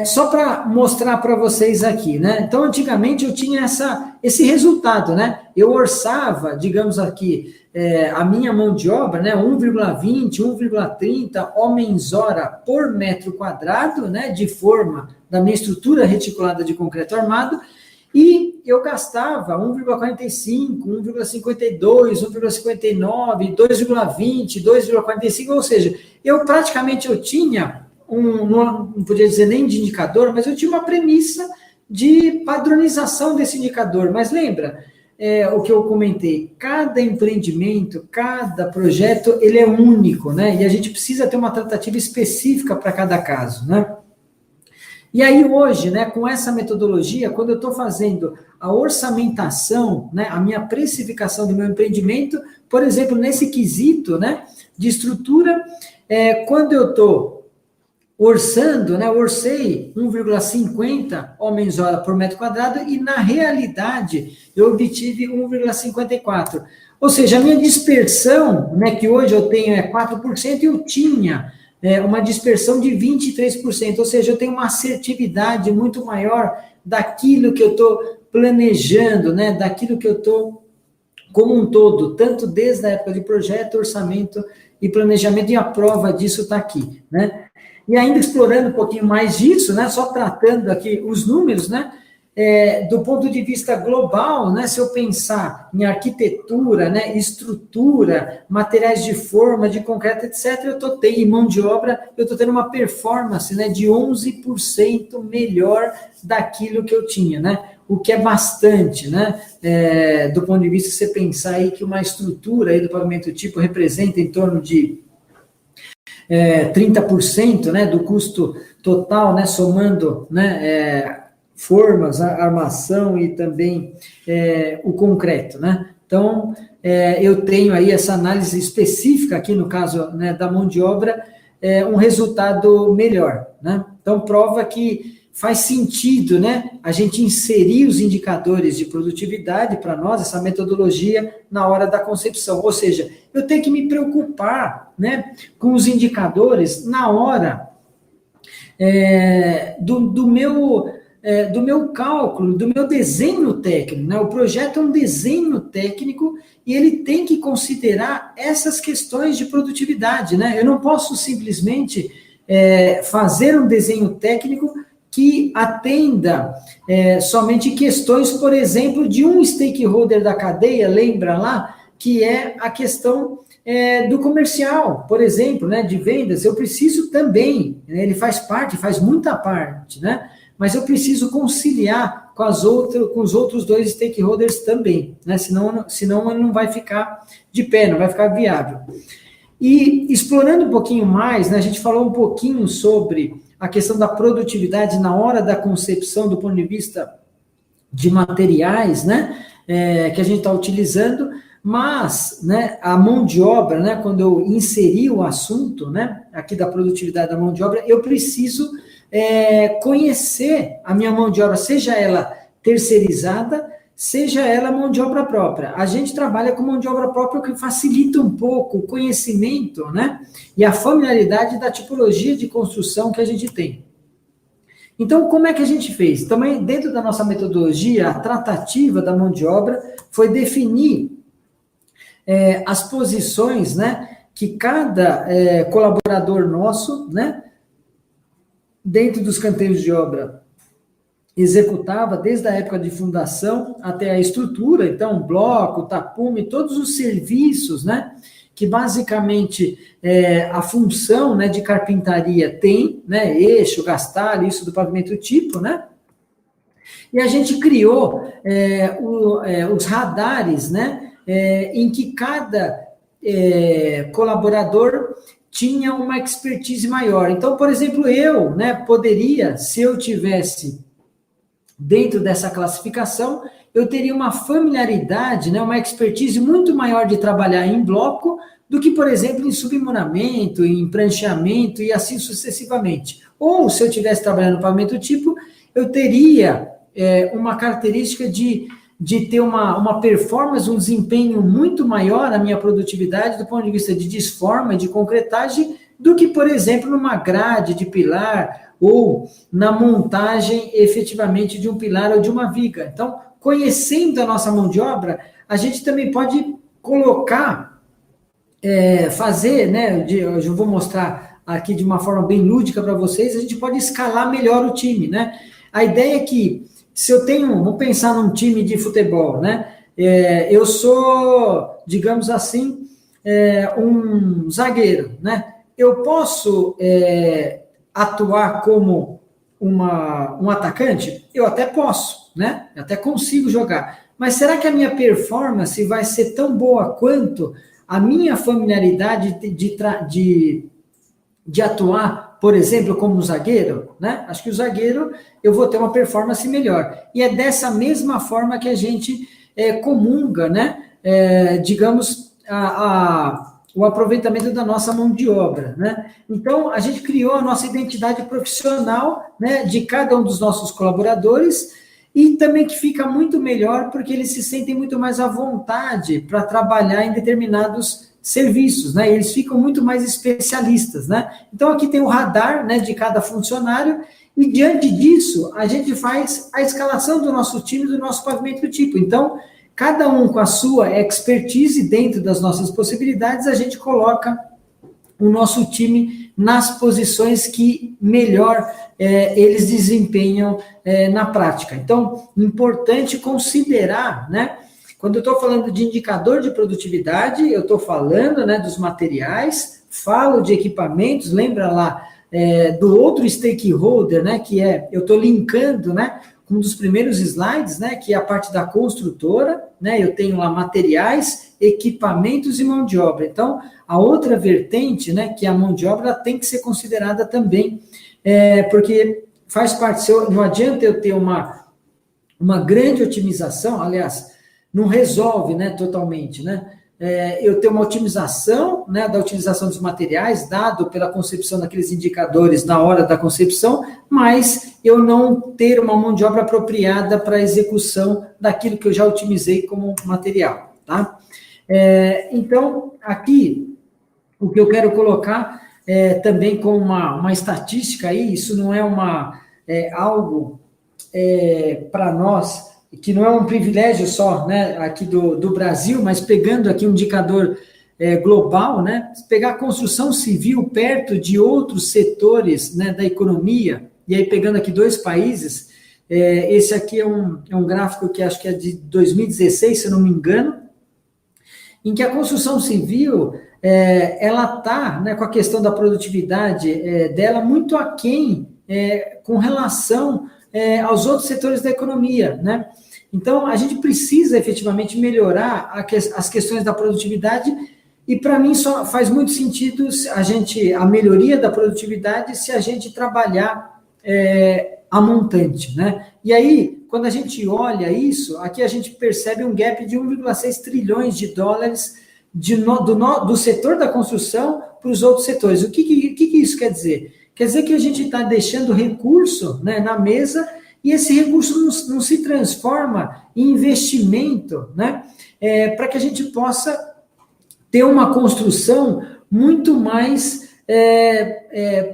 Só para mostrar para vocês aqui, né? Então, antigamente eu tinha esse resultado, né? Eu orçava, digamos aqui, a minha mão de obra, né? 1,20, 1,30 homens-hora por metro quadrado, né? De forma da minha estrutura reticulada de concreto armado, e eu gastava 1,45, 1,52, 1,59, 2,20, 2,45, ou seja, eu tinha não podia dizer nem de indicador, mas eu tinha uma premissa de padronização desse indicador. Mas lembra o que eu comentei? Cada empreendimento, cada projeto, ele é único, né? E a gente precisa ter uma tratativa específica para cada caso, né? E aí hoje, né, com essa metodologia, quando eu estou fazendo a orçamentação, né, a minha precificação do meu empreendimento, por exemplo, nesse quesito, né, de estrutura, quando eu estou orçando, né, orcei 1,50 homens-hora por metro quadrado e, na realidade, eu obtive 1,54. Ou seja, a minha dispersão, né, que hoje eu tenho 4%, eu tinha uma dispersão de 23%, ou seja, eu tenho uma assertividade muito maior daquilo que eu estou planejando, né, daquilo que eu estou como um todo, tanto desde a época de projeto, orçamento e planejamento, e a prova disso está aqui, né? E ainda explorando um pouquinho mais disso, né, só tratando aqui os números, né, do ponto de vista global, né, se eu pensar em arquitetura, né, estrutura, materiais de forma, de concreto, etc., em mão de obra, eu estou tendo uma performance, né, de 11% melhor daquilo que eu tinha, né, o que é bastante, né, do ponto de vista de você pensar aí que uma estrutura aí do pavimento tipo representa em torno de 30%, né, do custo total, né, somando, né, formas, a armação e também o concreto, né? Então, eu tenho aí essa análise específica aqui, no caso, né, da mão de obra, um resultado melhor, né? Então, prova que faz sentido, né, a gente inserir os indicadores de produtividade para nós, essa metodologia, na hora da concepção. Ou seja, eu tenho que me preocupar, né, com os indicadores na hora do meu cálculo, do meu desenho técnico, né? O projeto é um desenho técnico e ele tem que considerar essas questões de produtividade, né? Eu não posso simplesmente fazer um desenho técnico que atenda somente questões, por exemplo, de um stakeholder da cadeia, lembra lá, que é a questão do comercial, por exemplo, né, de vendas. Eu preciso também, né, ele faz parte, faz muita parte, né, mas eu preciso conciliar com os outros dois stakeholders também, né, senão ele não vai ficar de pé, não vai ficar viável. E explorando um pouquinho mais, né, a gente falou um pouquinho sobre a questão da produtividade na hora da concepção do ponto de vista de materiais, né, que a gente está utilizando, mas, né, a mão de obra, né, quando eu inseri o assunto, né, aqui da produtividade da mão de obra, eu preciso conhecer a minha mão de obra, seja ela terceirizada, seja ela mão de obra própria. A gente trabalha com mão de obra própria, o que facilita um pouco o conhecimento, né, e a familiaridade da tipologia de construção que a gente tem. Então, como é que a gente fez? Também, dentro da nossa metodologia, a tratativa da mão de obra foi definir as posições, né, que cada colaborador nosso, né, dentro dos canteiros de obra, executava desde a época de fundação até a estrutura, então, bloco, tapume, todos os serviços, né, que basicamente a função, né, de carpintaria tem, né, eixo, gastalho, isso do pavimento tipo, né, e a gente criou os radares, né, em que cada colaborador tinha uma expertise maior. Então, por exemplo, eu, né, poderia, se eu tivesse dentro dessa classificação, eu teria uma familiaridade, né, uma expertise muito maior de trabalhar em bloco do que, por exemplo, em submuramento, em prancheamento e assim sucessivamente. Ou, se eu estivesse trabalhando no pavimento tipo, eu teria uma característica de ter uma performance, um desempenho muito maior na minha produtividade do ponto de vista de desforma e de concretagem do que, por exemplo, numa grade de pilar ou na montagem efetivamente de um pilar ou de uma viga. Então, conhecendo a nossa mão de obra, a gente também pode colocar, fazer, né, eu vou mostrar aqui de uma forma bem lúdica para vocês, a gente pode escalar melhor o time, né? A ideia é que, se eu tenho, vamos pensar num time de futebol, né? Eu sou, digamos assim, um zagueiro, né? Eu posso atuar como um atacante? Eu até posso, né? Eu até consigo jogar. Mas será que a minha performance vai ser tão boa quanto a minha familiaridade de atuar, por exemplo, como um zagueiro, né? Acho que o zagueiro eu vou ter uma performance melhor. E é dessa mesma forma que a gente comunga, né? Digamos, o aproveitamento da nossa mão de obra, né? Então, a gente criou a nossa identidade profissional, né, de cada um dos nossos colaboradores, e também que fica muito melhor porque eles se sentem muito mais à vontade para trabalhar em determinados serviços, né? Eles ficam muito mais especialistas, né? Então, aqui tem o radar, né, de cada funcionário, e diante disso, a gente faz a escalação do nosso time, do nosso pavimento tipo. Então, cada um com a sua expertise dentro das nossas possibilidades, a gente coloca o nosso time nas posições que melhor eles desempenham na prática. Então, importante considerar, né? Quando eu estou falando de indicador de produtividade, eu estou falando, né, dos materiais, falo de equipamentos, lembra lá do outro stakeholder, né, que eu estou linkando, né, um dos primeiros slides, né, que é a parte da construtora, né, eu tenho lá materiais, equipamentos e mão de obra. Então, a outra vertente, né, que é a mão de obra, ela tem que ser considerada também, porque faz parte, não adianta eu ter uma grande otimização, aliás, não resolve, né, totalmente, né, eu ter uma otimização, né, da utilização dos materiais, dado pela concepção daqueles indicadores na hora da concepção, mas eu não ter uma mão de obra apropriada para a execução daquilo que eu já otimizei como material, tá? Então, aqui, o que eu quero colocar também com uma estatística aí, isso não é algo para nós, que não é um privilégio só, né, aqui do Brasil, mas pegando aqui um indicador global, né, se pegar a construção civil perto de outros setores, né, da economia, e aí pegando aqui 2 países, esse aqui é um gráfico que acho que é de 2016, se eu não me engano, em que a construção civil, ela está, né, com a questão da produtividade dela muito aquém com relação aos outros setores da economia, né? Então, a gente precisa efetivamente melhorar as questões da produtividade, e para mim só faz muito sentido a melhoria da produtividade se a gente trabalhar a montante, né? E aí, quando a gente olha isso, aqui a gente percebe um gap de 1,6 trilhões de dólares do setor da construção para os outros setores. O que isso quer dizer? Quer dizer que a gente está deixando recurso, né, na mesa, e esse recurso não se transforma em investimento, né, para que a gente possa ter uma construção muito mais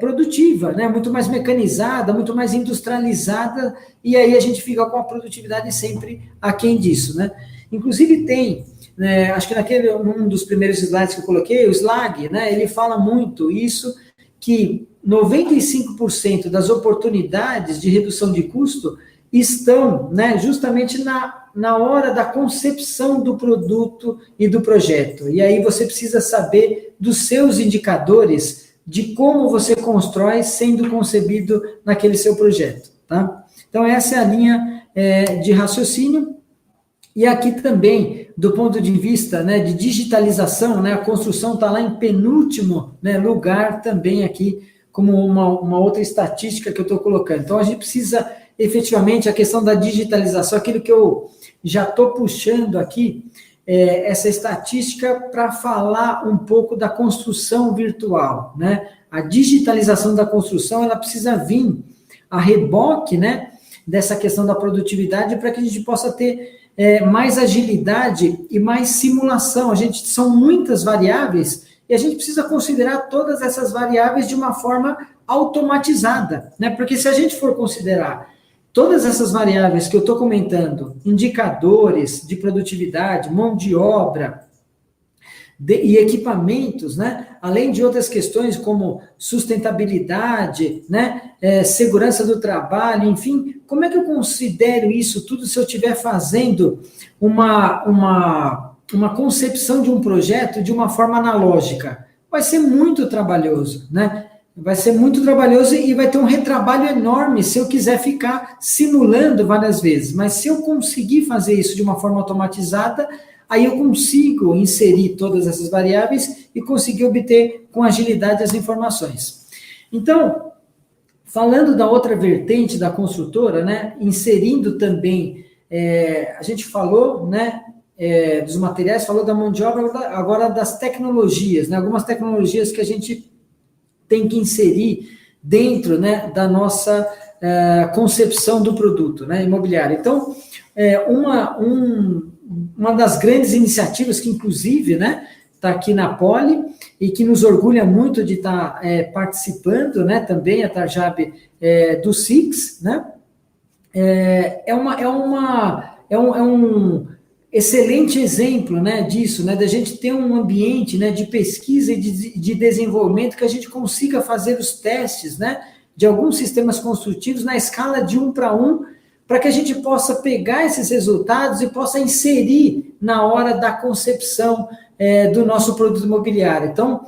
produtiva, né? Muito mais mecanizada, muito mais industrializada, e aí a gente fica com a produtividade sempre aquém disso, né? Inclusive tem, né, acho que num dos primeiros slides que eu coloquei, o Slag, né, ele fala muito isso, que 95% das oportunidades de redução de custo estão, né, justamente na hora da concepção do produto e do projeto. E aí você precisa saber dos seus indicadores de como você constrói sendo concebido naquele seu projeto, tá? Então, essa é a linha de raciocínio. E aqui também, do ponto de vista, né, de digitalização, né, a construção está lá em penúltimo, né, lugar também aqui, como uma outra estatística que eu estou colocando. Então, a gente precisa, efetivamente, a questão da digitalização, aquilo que eu já estou puxando aqui, essa estatística para falar um pouco da construção virtual, né? A digitalização da construção, ela precisa vir a reboque, né, dessa questão da produtividade para que a gente possa ter mais agilidade e mais simulação. São muitas variáveis e a gente precisa considerar todas essas variáveis de uma forma automatizada, né? Porque se a gente for considerar todas essas variáveis que eu estou comentando, indicadores de produtividade, mão de obra e equipamentos, né? Além de outras questões como sustentabilidade, né? Segurança do trabalho, enfim, como é que eu considero isso tudo se eu estiver fazendo uma concepção de um projeto de uma forma analógica? Vai ser muito trabalhoso, né? Vai ser muito trabalhoso e vai ter um retrabalho enorme se eu quiser ficar simulando várias vezes. Mas se eu conseguir fazer isso de uma forma automatizada, aí eu consigo inserir todas essas variáveis e conseguir obter com agilidade as informações. Então, falando da outra vertente da construtora, né, inserindo também, a gente falou, né, dos materiais, falou da mão de obra, agora das tecnologias, né, algumas tecnologias que a gente tem que inserir dentro, né, da nossa concepção do produto, né, imobiliário. Então, uma das grandes iniciativas que, inclusive, né, está aqui na Poli e que nos orgulha muito de estar participando, né, também a Tarjab do SIX, né, é um excelente exemplo, né, disso, né, da gente ter um ambiente, né, de pesquisa e de desenvolvimento que a gente consiga fazer os testes, né, de alguns sistemas construtivos na escala de 1 para 1, para que a gente possa pegar esses resultados e possa inserir na hora da concepção do nosso produto imobiliário. Então,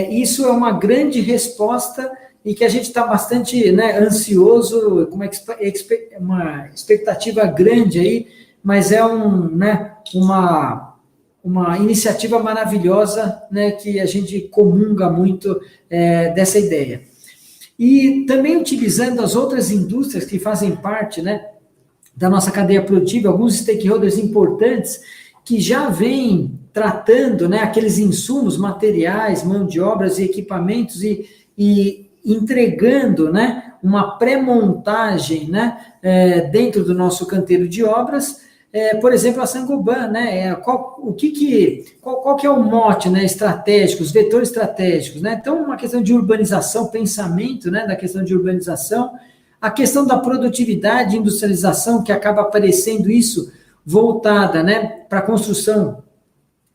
isso é uma grande resposta e que a gente está bastante, né, ansioso, com uma expectativa grande aí, mas é uma iniciativa maravilhosa, né, que a gente comunga muito dessa ideia. E também utilizando as outras indústrias que fazem parte, né, da nossa cadeia produtiva, alguns stakeholders importantes que já vêm tratando, né, aqueles insumos, materiais, mão de obras e equipamentos e entregando, né, uma pré-montagem, né, dentro do nosso canteiro de obras. Por exemplo, a Saint-Gobain, né, qual que é o mote, né, estratégico, os vetores estratégicos, né? Então, uma questão de urbanização, pensamento, né, da questão de urbanização, a questão da produtividade, industrialização, que acaba aparecendo isso voltada, né, para construção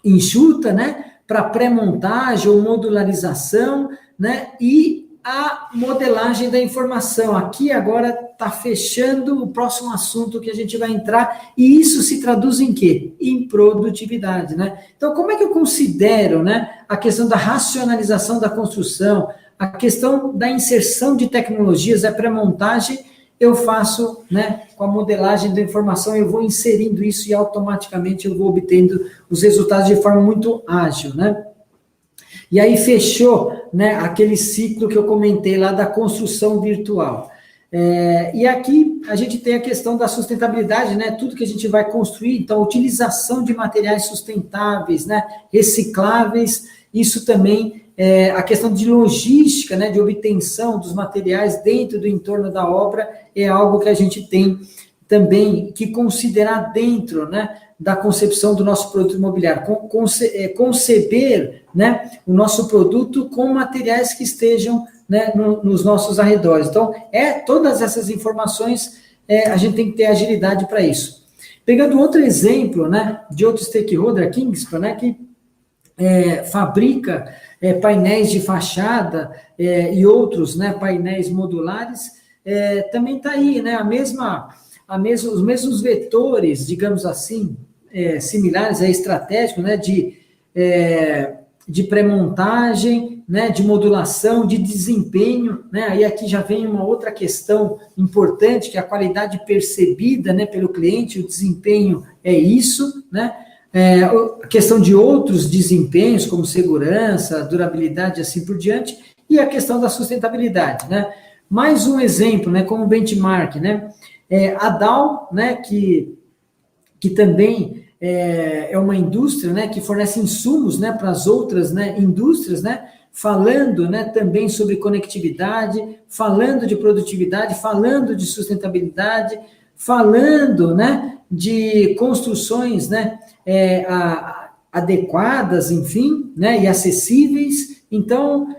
enxuta, né, para pré-montagem ou modularização, né, e a modelagem da informação. Aqui agora está fechando o próximo assunto que a gente vai entrar, e isso se traduz em quê? Em produtividade, né? Então, como é que eu considero, né, a questão da racionalização da construção, a questão da inserção de tecnologias, a pré-montagem, eu faço, né, com a modelagem da informação, eu vou inserindo isso e automaticamente eu vou obtendo os resultados de forma muito ágil, né? E aí fechou, né, aquele ciclo que eu comentei lá da construção virtual. E aqui a gente tem a questão da sustentabilidade, né, tudo que a gente vai construir, então, utilização de materiais sustentáveis, né, recicláveis, isso também, a questão de logística, né, de obtenção dos materiais dentro do entorno da obra, é algo que a gente tem também que considerar dentro, né, da concepção do nosso produto imobiliário, conceber, né, o nosso produto com materiais que estejam, né, nos nossos arredores. Então, todas essas informações, a gente tem que ter agilidade para isso. Pegando outro exemplo, né, de outro stakeholder, a Kingspan, né, que fabrica painéis de fachada e outros, né, painéis modulares, também está aí, né, os mesmos vetores, digamos assim, similares, estratégicos, né, de pré-montagem, né, de modulação, de desempenho, né, aí aqui já vem uma outra questão importante, que é a qualidade percebida, né, pelo cliente, o desempenho é isso, né, a questão de outros desempenhos, como segurança, durabilidade, assim por diante, e a questão da sustentabilidade, né. Mais um exemplo, né, como benchmark, né, a Dow, né, que também é uma indústria, né, que fornece insumos, né, para as outras, né, indústrias, né, falando, né, também sobre conectividade, falando de produtividade, falando de sustentabilidade, falando, né, de construções, né, adequadas, enfim, né, e acessíveis. Então,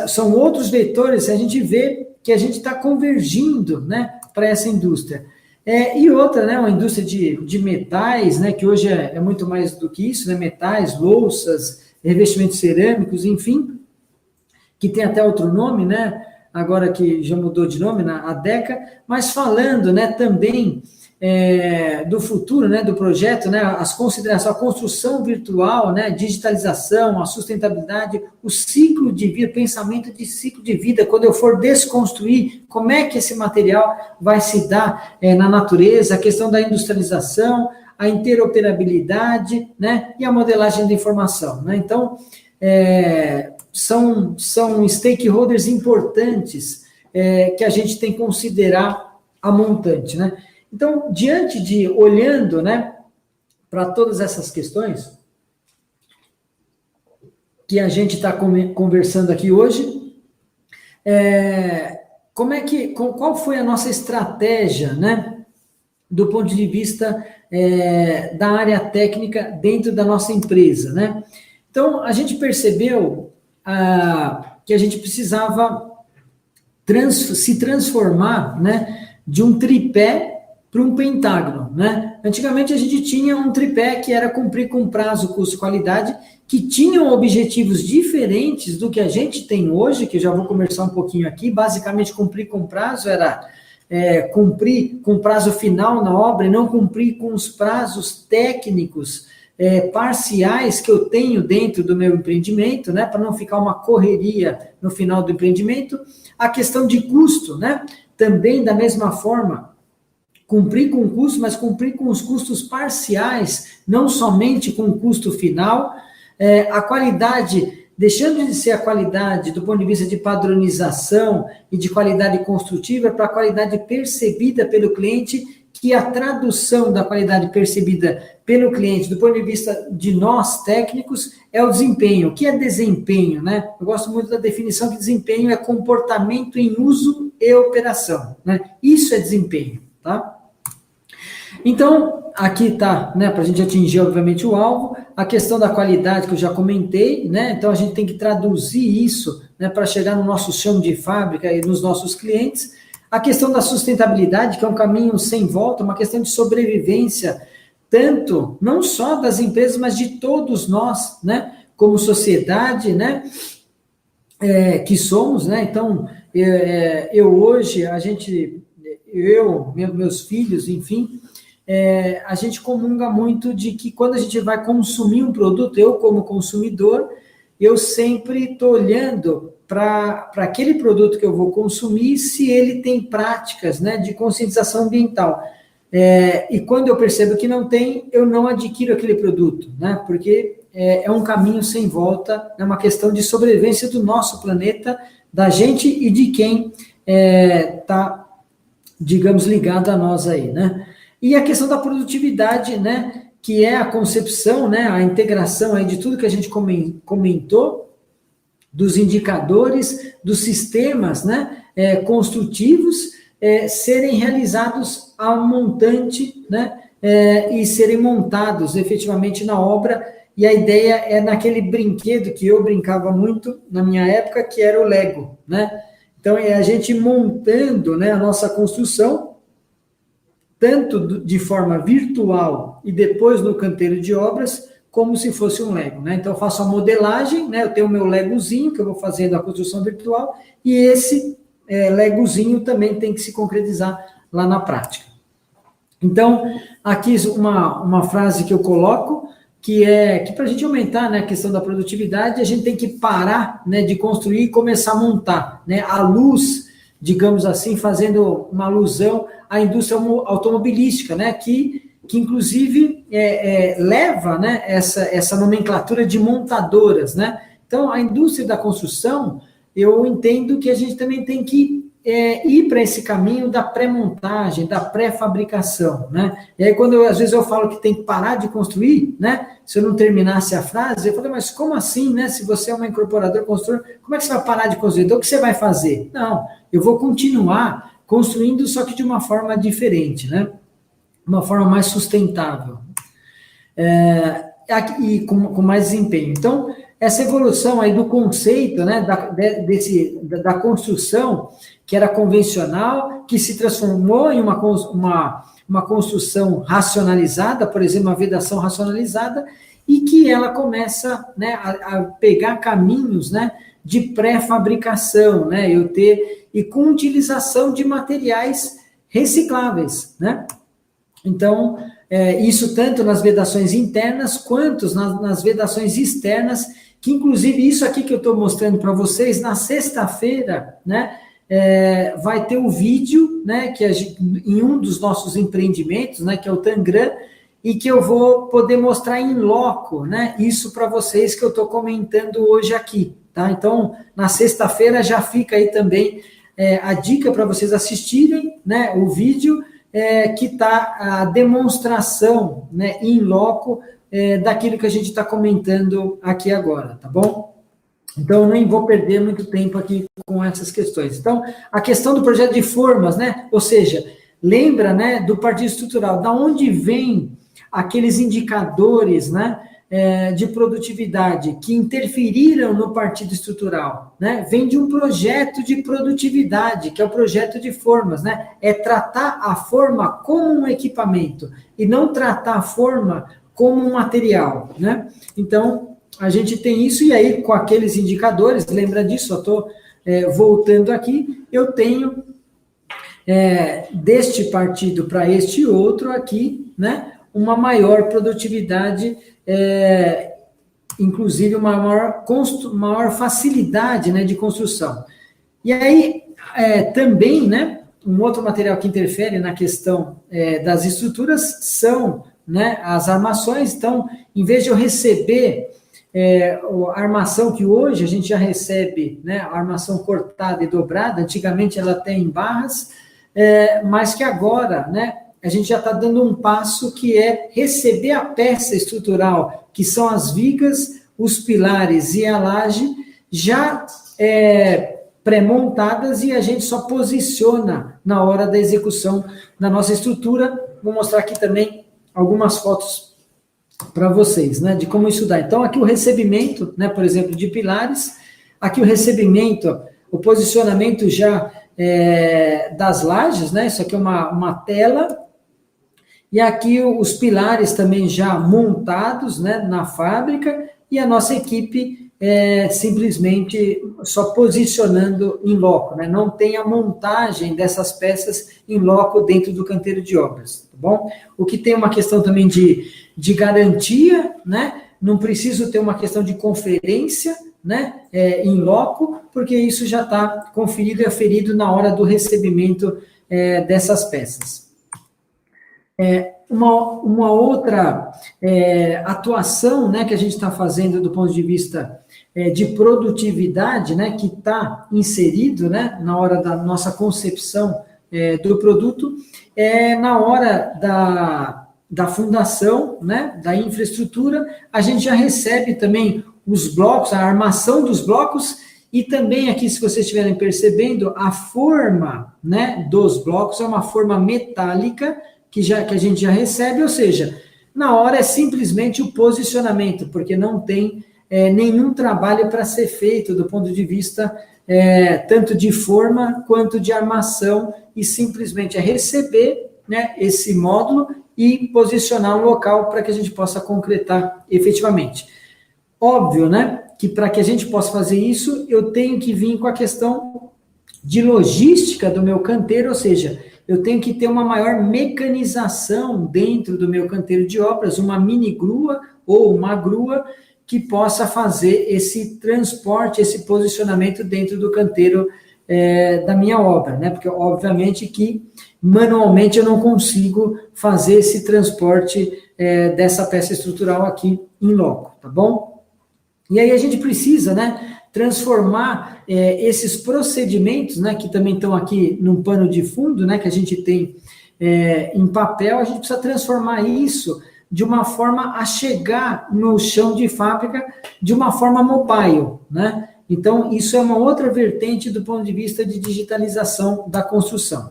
são outros vetores, a gente vê que a gente está convergindo, né, para essa indústria. E outra, né, uma indústria de metais, né, que hoje é muito mais do que isso, né, metais, louças, revestimentos cerâmicos, enfim, que tem até outro nome, né, agora que já mudou de nome, a Deca, mas falando, né, também do futuro, né, do projeto, né, as considerações, a construção virtual, né, digitalização, a sustentabilidade, o ciclo de vida, pensamento de ciclo de vida, quando eu for desconstruir, como é que esse material vai se dar na natureza, a questão da industrialização, a interoperabilidade, né, e a modelagem da informação, né, então, são stakeholders importantes que a gente tem que considerar a montante, né. Então, olhando, né, para todas essas questões que a gente está conversando aqui hoje, qual foi a nossa estratégia, né, do ponto de vista da área técnica dentro da nossa empresa, né? Então, a gente percebeu que a gente precisava se transformar, né, de um tripé para um pentágono, né? Antigamente a gente tinha um tripé que era cumprir com prazo, custo e qualidade, que tinham objetivos diferentes do que a gente tem hoje, que eu já vou conversar um pouquinho aqui. Basicamente, cumprir com prazo era cumprir com o prazo final na obra e não cumprir com os prazos técnicos parciais que eu tenho dentro do meu empreendimento, né? Para não ficar uma correria no final do empreendimento. A questão de custo, né? Também da mesma forma, cumprir com o custo, mas cumprir com os custos parciais, não somente com o custo final. A qualidade, deixando de ser a qualidade do ponto de vista de padronização e de qualidade construtiva, para a qualidade percebida pelo cliente, que a tradução da qualidade percebida pelo cliente, do ponto de vista de nós técnicos, é o desempenho. O que é desempenho, né? Eu gosto muito da definição que desempenho é comportamento em uso e operação, né? Isso é desempenho, tá? Então, aqui está, né, para a gente atingir, obviamente, o alvo, a questão da qualidade que eu já comentei, né, então a gente tem que traduzir isso, né, para chegar no nosso chão de fábrica e nos nossos clientes, a questão da sustentabilidade, que é um caminho sem volta, uma questão de sobrevivência, tanto, não só das empresas, mas de todos nós, né, como sociedade, né, que somos, né, então, hoje, meus filhos, enfim, a gente comunga muito de que quando a gente vai consumir um produto, eu como consumidor, eu sempre estou olhando para aquele produto que eu vou consumir, se ele tem práticas, né, de conscientização ambiental. E quando eu percebo que não tem, eu não adquiro aquele produto, né, porque é um caminho sem volta, é uma questão de sobrevivência do nosso planeta, da gente e de quem está, digamos, ligado a nós aí, né. E a questão da produtividade, né, que é a concepção, né, a integração aí de tudo que a gente comentou, dos indicadores, dos sistemas, né, construtivos, serem realizados a um montante, né, e serem montados efetivamente na obra, e a ideia é naquele brinquedo que eu brincava muito na minha época, que era o Lego, né? Então, é a gente montando, né, a nossa construção, tanto de forma virtual e depois no canteiro de obras, como se fosse um Lego, né? Então, eu faço a modelagem, né? Eu tenho o meu Legozinho, que eu vou fazendo a construção virtual, e esse Legozinho também tem que se concretizar lá na prática. Então, aqui uma frase que eu coloco, que para a gente aumentar, né, a questão da produtividade, a gente tem que parar, né, de construir e começar a montar, né, a luz, digamos assim, fazendo uma alusão à indústria automobilística, né, que inclusive leva, né, essa nomenclatura de montadoras, né. Então, a indústria da construção, eu entendo que a gente também tem que ir para esse caminho da pré-montagem, da pré-fabricação, né? E aí, às vezes eu falo que tem que parar de construir, né? Se eu não terminasse a frase, eu falei, mas como assim, né? Se você é uma incorporadora, construtor, como é que você vai parar de construir? Então, o que você vai fazer? Não, eu vou continuar construindo, só que de uma forma diferente, né? Uma forma mais sustentável. E com mais desempenho. Então, essa evolução aí do conceito, né, da construção, que era convencional, que se transformou em uma construção racionalizada, por exemplo, uma vedação racionalizada, e que ela começa, né, a pegar caminhos, né, de pré-fabricação, né, e com utilização de materiais recicláveis, né? Então, isso tanto nas vedações internas, quanto nas vedações externas, que inclusive isso aqui que eu estou mostrando para vocês, na sexta-feira, né, vai ter um vídeo, né, que em um dos nossos empreendimentos, né, que é o Tangram, e que eu vou poder mostrar em loco, né, isso para vocês que eu estou comentando hoje aqui, tá? Então, na sexta-feira já fica aí também a dica para vocês assistirem, né, o vídeo, que está a demonstração, né, em loco, daquilo que a gente está comentando aqui agora, tá bom? Então, eu nem vou perder muito tempo aqui com essas questões. Então, a questão do projeto de formas, né, ou seja, lembra, né, do partido estrutural, da onde vem aqueles indicadores, né, de produtividade que interferiram no partido estrutural, né? Vem de um projeto de produtividade, que é o projeto de formas, né? É tratar a forma como um equipamento e não tratar a forma como um material, né? Então, a gente tem isso, e aí com aqueles indicadores, lembra disso, eu estou voltando aqui, eu tenho deste partido para este outro aqui, né? Uma maior produtividade, inclusive uma maior facilidade, né, de construção. E aí, também, né, um outro material que interfere na questão das estruturas são, né, as armações. Então, em vez de eu receber a armação que hoje a gente já recebe, né, a armação cortada e dobrada, antigamente ela tem barras, mas que agora, né, a gente já está dando um passo que é receber a peça estrutural, que são as vigas, os pilares e a laje, já pré-montadas, e a gente só posiciona na hora da execução da nossa estrutura. Vou mostrar aqui também algumas fotos para vocês, né, de como isso dá. Então, aqui o recebimento, né, por exemplo, de pilares, aqui o recebimento, o posicionamento já das lajes, né, isso aqui é uma tela. E aqui os pilares também já montados, né, na fábrica, e a nossa equipe simplesmente só posicionando em loco, né? Não tem a montagem dessas peças em loco dentro do canteiro de obras, tá bom? O que tem uma questão também de garantia, né? Não preciso ter uma questão de conferência, né, em loco, porque isso já está conferido e aferido na hora do recebimento dessas peças. Uma outra atuação, né, que a gente está fazendo do ponto de vista de produtividade, né, que está inserido, né, na hora da nossa concepção do produto, na hora da fundação, né, da infraestrutura, a gente já recebe também os blocos, a armação dos blocos, e também aqui, se vocês estiverem percebendo, a forma, né, dos blocos é uma forma metálica, que a gente já recebe, ou seja, na hora é simplesmente o posicionamento, porque não tem nenhum trabalho para ser feito do ponto de vista tanto de forma quanto de armação, e simplesmente é receber, né, esse módulo e posicionar um local para que a gente possa concretar efetivamente. Óbvio, né, que para que a gente possa fazer isso, eu tenho que vir com a questão de logística do meu canteiro, ou seja, eu tenho que ter uma maior mecanização dentro do meu canteiro de obras, uma mini grua ou uma grua que possa fazer esse transporte, esse posicionamento dentro do canteiro da minha obra, né? Porque, obviamente, que manualmente eu não consigo fazer esse transporte dessa peça estrutural aqui em loco, tá bom? E aí a gente precisa, né, transformar esses procedimentos, né, que também estão aqui num pano de fundo, né, que a gente tem em papel, a gente precisa transformar isso de uma forma a chegar no chão de fábrica de uma forma mobile, né? Então, isso é uma outra vertente do ponto de vista de digitalização da construção.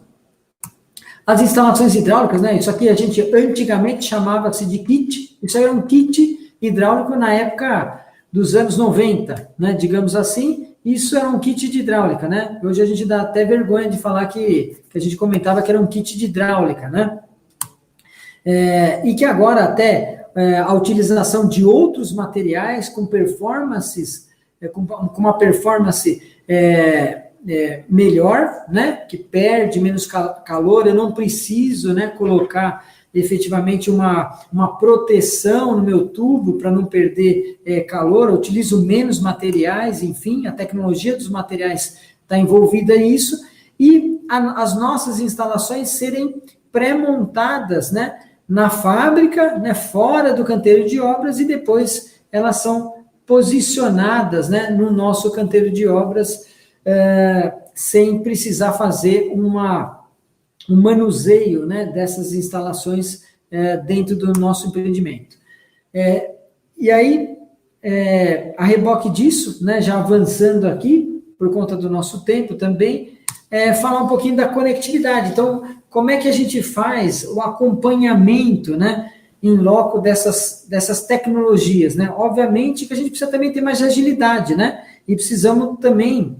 As instalações hidráulicas, né, isso aqui a gente antigamente chamava-se de kit, isso aí era um kit hidráulico na época dos anos 90, né, digamos assim, isso era um kit de hidráulica, né? Hoje a gente dá até vergonha de falar que a gente comentava que era um kit de hidráulica, né? E que agora até a utilização de outros materiais com performances, com uma performance melhor, né? Que perde menos calor, eu não preciso, né, colocar efetivamente uma proteção no meu tubo para não perder calor, eu utilizo menos materiais, enfim, a tecnologia dos materiais está envolvida nisso, e as nossas instalações serem pré-montadas, né, na fábrica, né, fora do canteiro de obras, e depois elas são posicionadas, né, no nosso canteiro de obras, sem precisar fazer um manuseio, né, dessas instalações dentro do nosso empreendimento. E aí, a reboque disso, né, já avançando aqui, por conta do nosso tempo também, falar um pouquinho da conectividade. Então, como é que a gente faz o acompanhamento, né, em loco dessas tecnologias, né? Obviamente que a gente precisa também ter mais agilidade, né? E precisamos também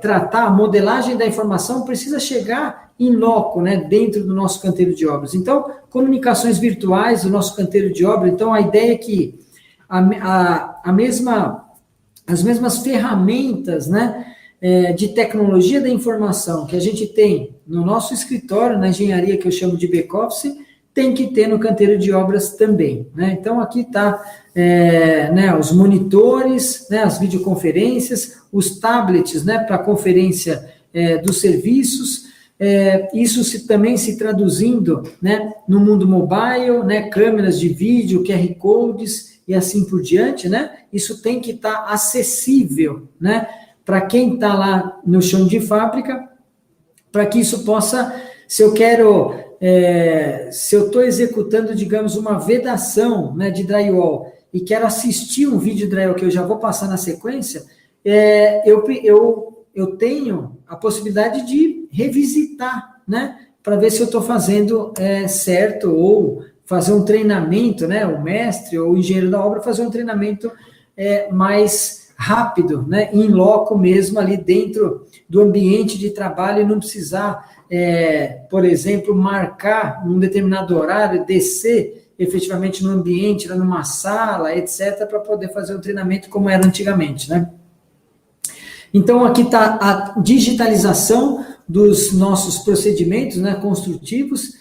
tratar a modelagem da informação, precisa chegar em loco, né, dentro do nosso canteiro de obras. Então, comunicações virtuais do nosso canteiro de obras, então a ideia é que as mesmas ferramentas, né, de tecnologia da informação que a gente tem no nosso escritório, na engenharia que eu chamo de back-office, tem que ter no canteiro de obras também, né? Então, aqui está né, os monitores, né, as videoconferências, os tablets, né, para conferência dos serviços, isso também se traduzindo, né, no mundo mobile, né, câmeras de vídeo, QR Codes e assim por diante, né? Isso tem que estar acessível, né, para quem está lá no chão de fábrica, para que isso possa, se eu estou executando, digamos, uma vedação, né, de drywall e quero assistir um vídeo de drywall que eu já vou passar na sequência, eu tenho a possibilidade de revisitar, né, para ver se eu estou fazendo certo, ou fazer um treinamento, né, o mestre ou o engenheiro da obra fazer um treinamento mais rápido, né, in loco mesmo, ali dentro do ambiente de trabalho, e não precisar, por exemplo, marcar um determinado horário, descer efetivamente no ambiente, numa sala, etc., para poder fazer o treinamento como era antigamente, né? Então, aqui está a digitalização dos nossos procedimentos, né, construtivos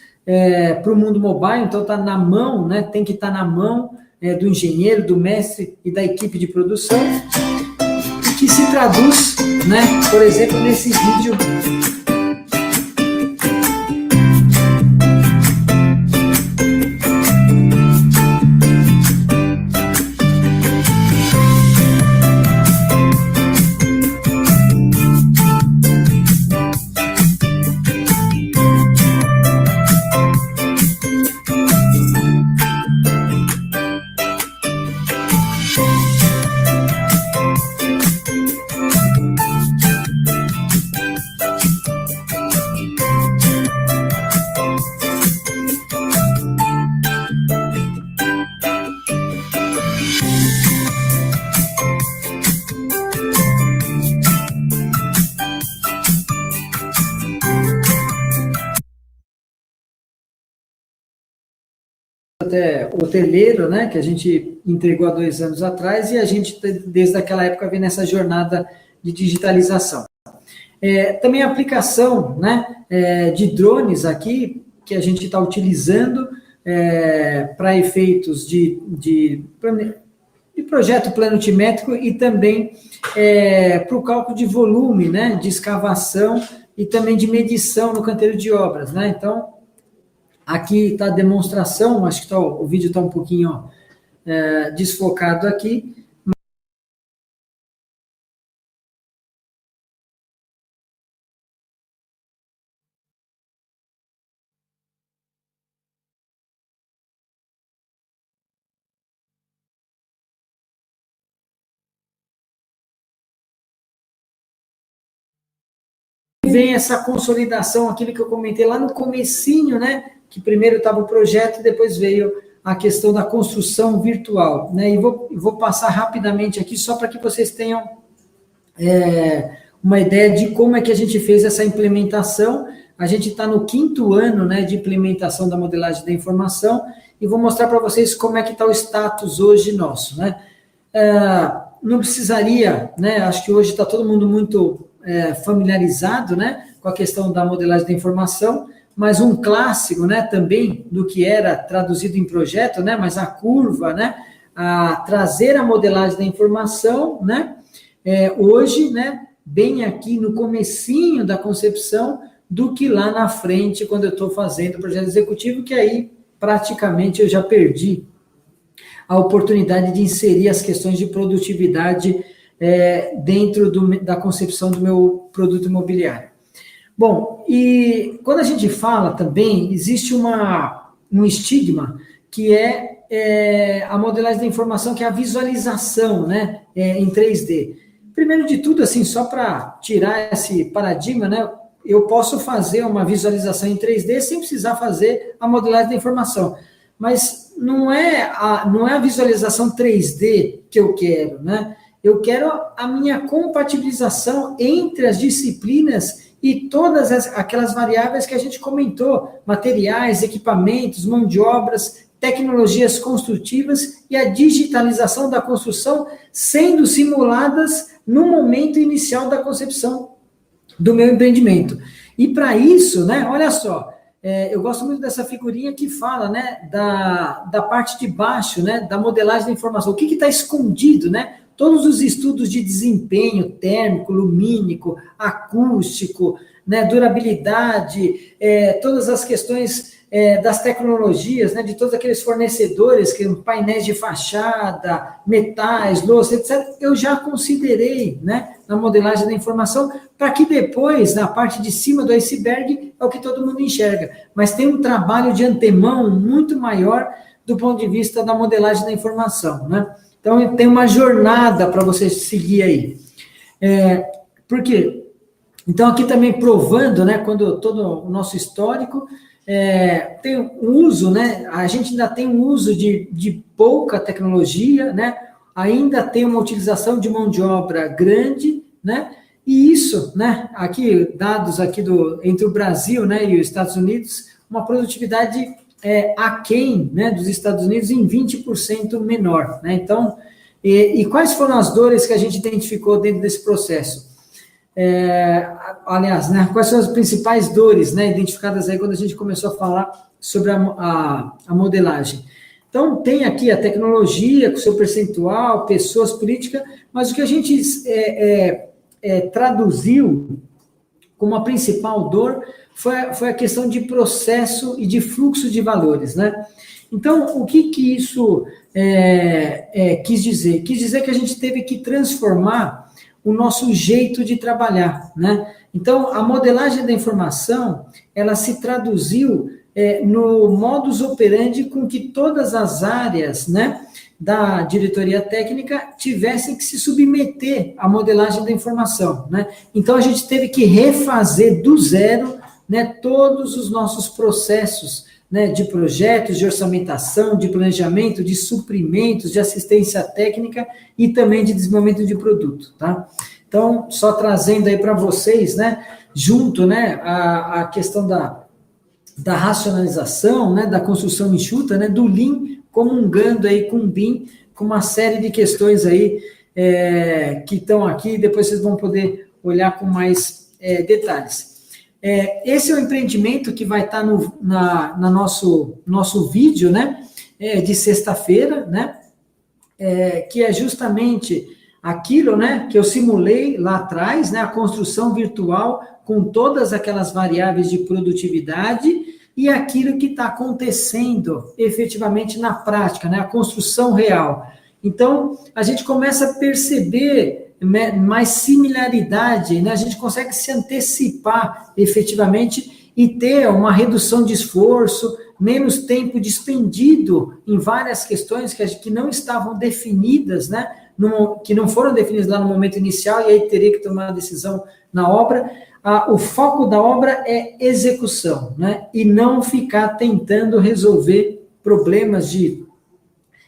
para o mundo mobile. Então, está na mão, né, tem que estar na mão do engenheiro, do mestre e da equipe de produção, que se traduz, né, por exemplo, nesse vídeo. até hoteleiro, né, que a gente entregou há 2 anos atrás, e a gente, desde aquela época, vem nessa jornada de digitalização. Também a aplicação, né, de drones aqui, que a gente está utilizando para efeitos de projeto planimétrico e também para o cálculo de volume, né, de escavação e também de medição no canteiro de obras, né? Então, aqui está a demonstração, acho que o vídeo está um pouquinho desfocado aqui. Vem essa consolidação, aquilo que eu comentei lá no comecinho, né? Que primeiro estava o projeto e depois veio a questão da construção virtual, né? E vou passar rapidamente aqui só para que vocês tenham uma ideia de como é que a gente fez essa implementação. A gente está no 5º ano, né, de implementação da modelagem da informação e vou mostrar para vocês como é que está o status hoje nosso, né? Não precisaria, né? Acho que hoje está todo mundo muito familiarizado, né, com a questão da modelagem da informação, mas um clássico, né, também do que era traduzido em projeto, né, mas a curva, né, a trazer a modelagem da informação, né, hoje, né, bem aqui no comecinho da concepção, do que lá na frente, quando eu estou fazendo o projeto executivo, que aí praticamente eu já perdi a oportunidade de inserir as questões de produtividade dentro da concepção do meu produto imobiliário. Bom, e quando a gente fala também, existe um estigma que a modelagem da informação, que é a visualização, né, em 3D. Primeiro de tudo, assim, só para tirar esse paradigma, né, eu posso fazer uma visualização em 3D sem precisar fazer a modelagem da informação. Mas não é a visualização 3D que eu quero, né? Eu quero a minha compatibilização entre as disciplinas e todas aquelas variáveis que a gente comentou, materiais, equipamentos, mão de obras, tecnologias construtivas e a digitalização da construção sendo simuladas no momento inicial da concepção do meu empreendimento. E para isso, né, olha só, eu gosto muito dessa figurinha que fala, né, da parte de baixo, né, da modelagem da informação. O que está escondido, né? Todos os estudos de desempenho térmico, lumínico, acústico, né, durabilidade, todas as questões das tecnologias, né, de todos aqueles fornecedores, que painéis de fachada, metais, louça, etc., eu já considerei, né, na modelagem da informação, para que depois, na parte de cima do iceberg, é o que todo mundo enxerga. Mas tem um trabalho de antemão muito maior do ponto de vista da modelagem da informação, né? Então, tem uma jornada para você seguir aí. Por quê? Então, aqui também provando, né, quando todo o nosso histórico tem um uso, né, a gente ainda tem um uso de pouca tecnologia, né, ainda tem uma utilização de mão de obra grande, né, e isso, né, aqui, dados aqui entre o Brasil, né, e os Estados Unidos, uma produtividade aquém, né, dos Estados Unidos em 20% menor, né? Então, e quais foram as dores que a gente identificou dentro desse processo? Aliás, né, quais são as principais dores, né, identificadas aí quando a gente começou a falar sobre a modelagem? Então, tem aqui a tecnologia, com seu percentual, pessoas, política, mas o que a gente traduziu como a principal dor foi a questão de processo e de fluxo de valores, né? Então, o que isso quis dizer? Quis dizer que a gente teve que transformar o nosso jeito de trabalhar, né? Então, a modelagem da informação, ela se traduziu no modus operandi com que todas as áreas, né, da diretoria técnica tivessem que se submeter à modelagem da informação, né? Então, a gente teve que refazer do zero, né, todos os nossos processos, né, de projetos, de orçamentação, de planejamento, de suprimentos, de assistência técnica e também de desenvolvimento de produto, tá? Então, só trazendo aí para vocês, né, junto, né, a questão da racionalização, né, da construção enxuta, né, do Lean, comungando aí com o BIM, com uma série de questões aí que estão aqui, depois vocês vão poder olhar com mais detalhes. Esse é o empreendimento que vai estar no nosso vídeo, né, de sexta-feira, né, que é justamente aquilo, né, que eu simulei lá atrás, né, a construção virtual com todas aquelas variáveis de produtividade e aquilo que está acontecendo efetivamente na prática, né, a construção real. Então, a gente começa a perceber mais similaridade, né, a gente consegue se antecipar efetivamente e ter uma redução de esforço, menos tempo despendido em várias questões que não estavam definidas, né, que não foram definidas lá no momento inicial, e aí teria que tomar a decisão na obra. O foco da obra é execução, né, e não ficar tentando resolver problemas de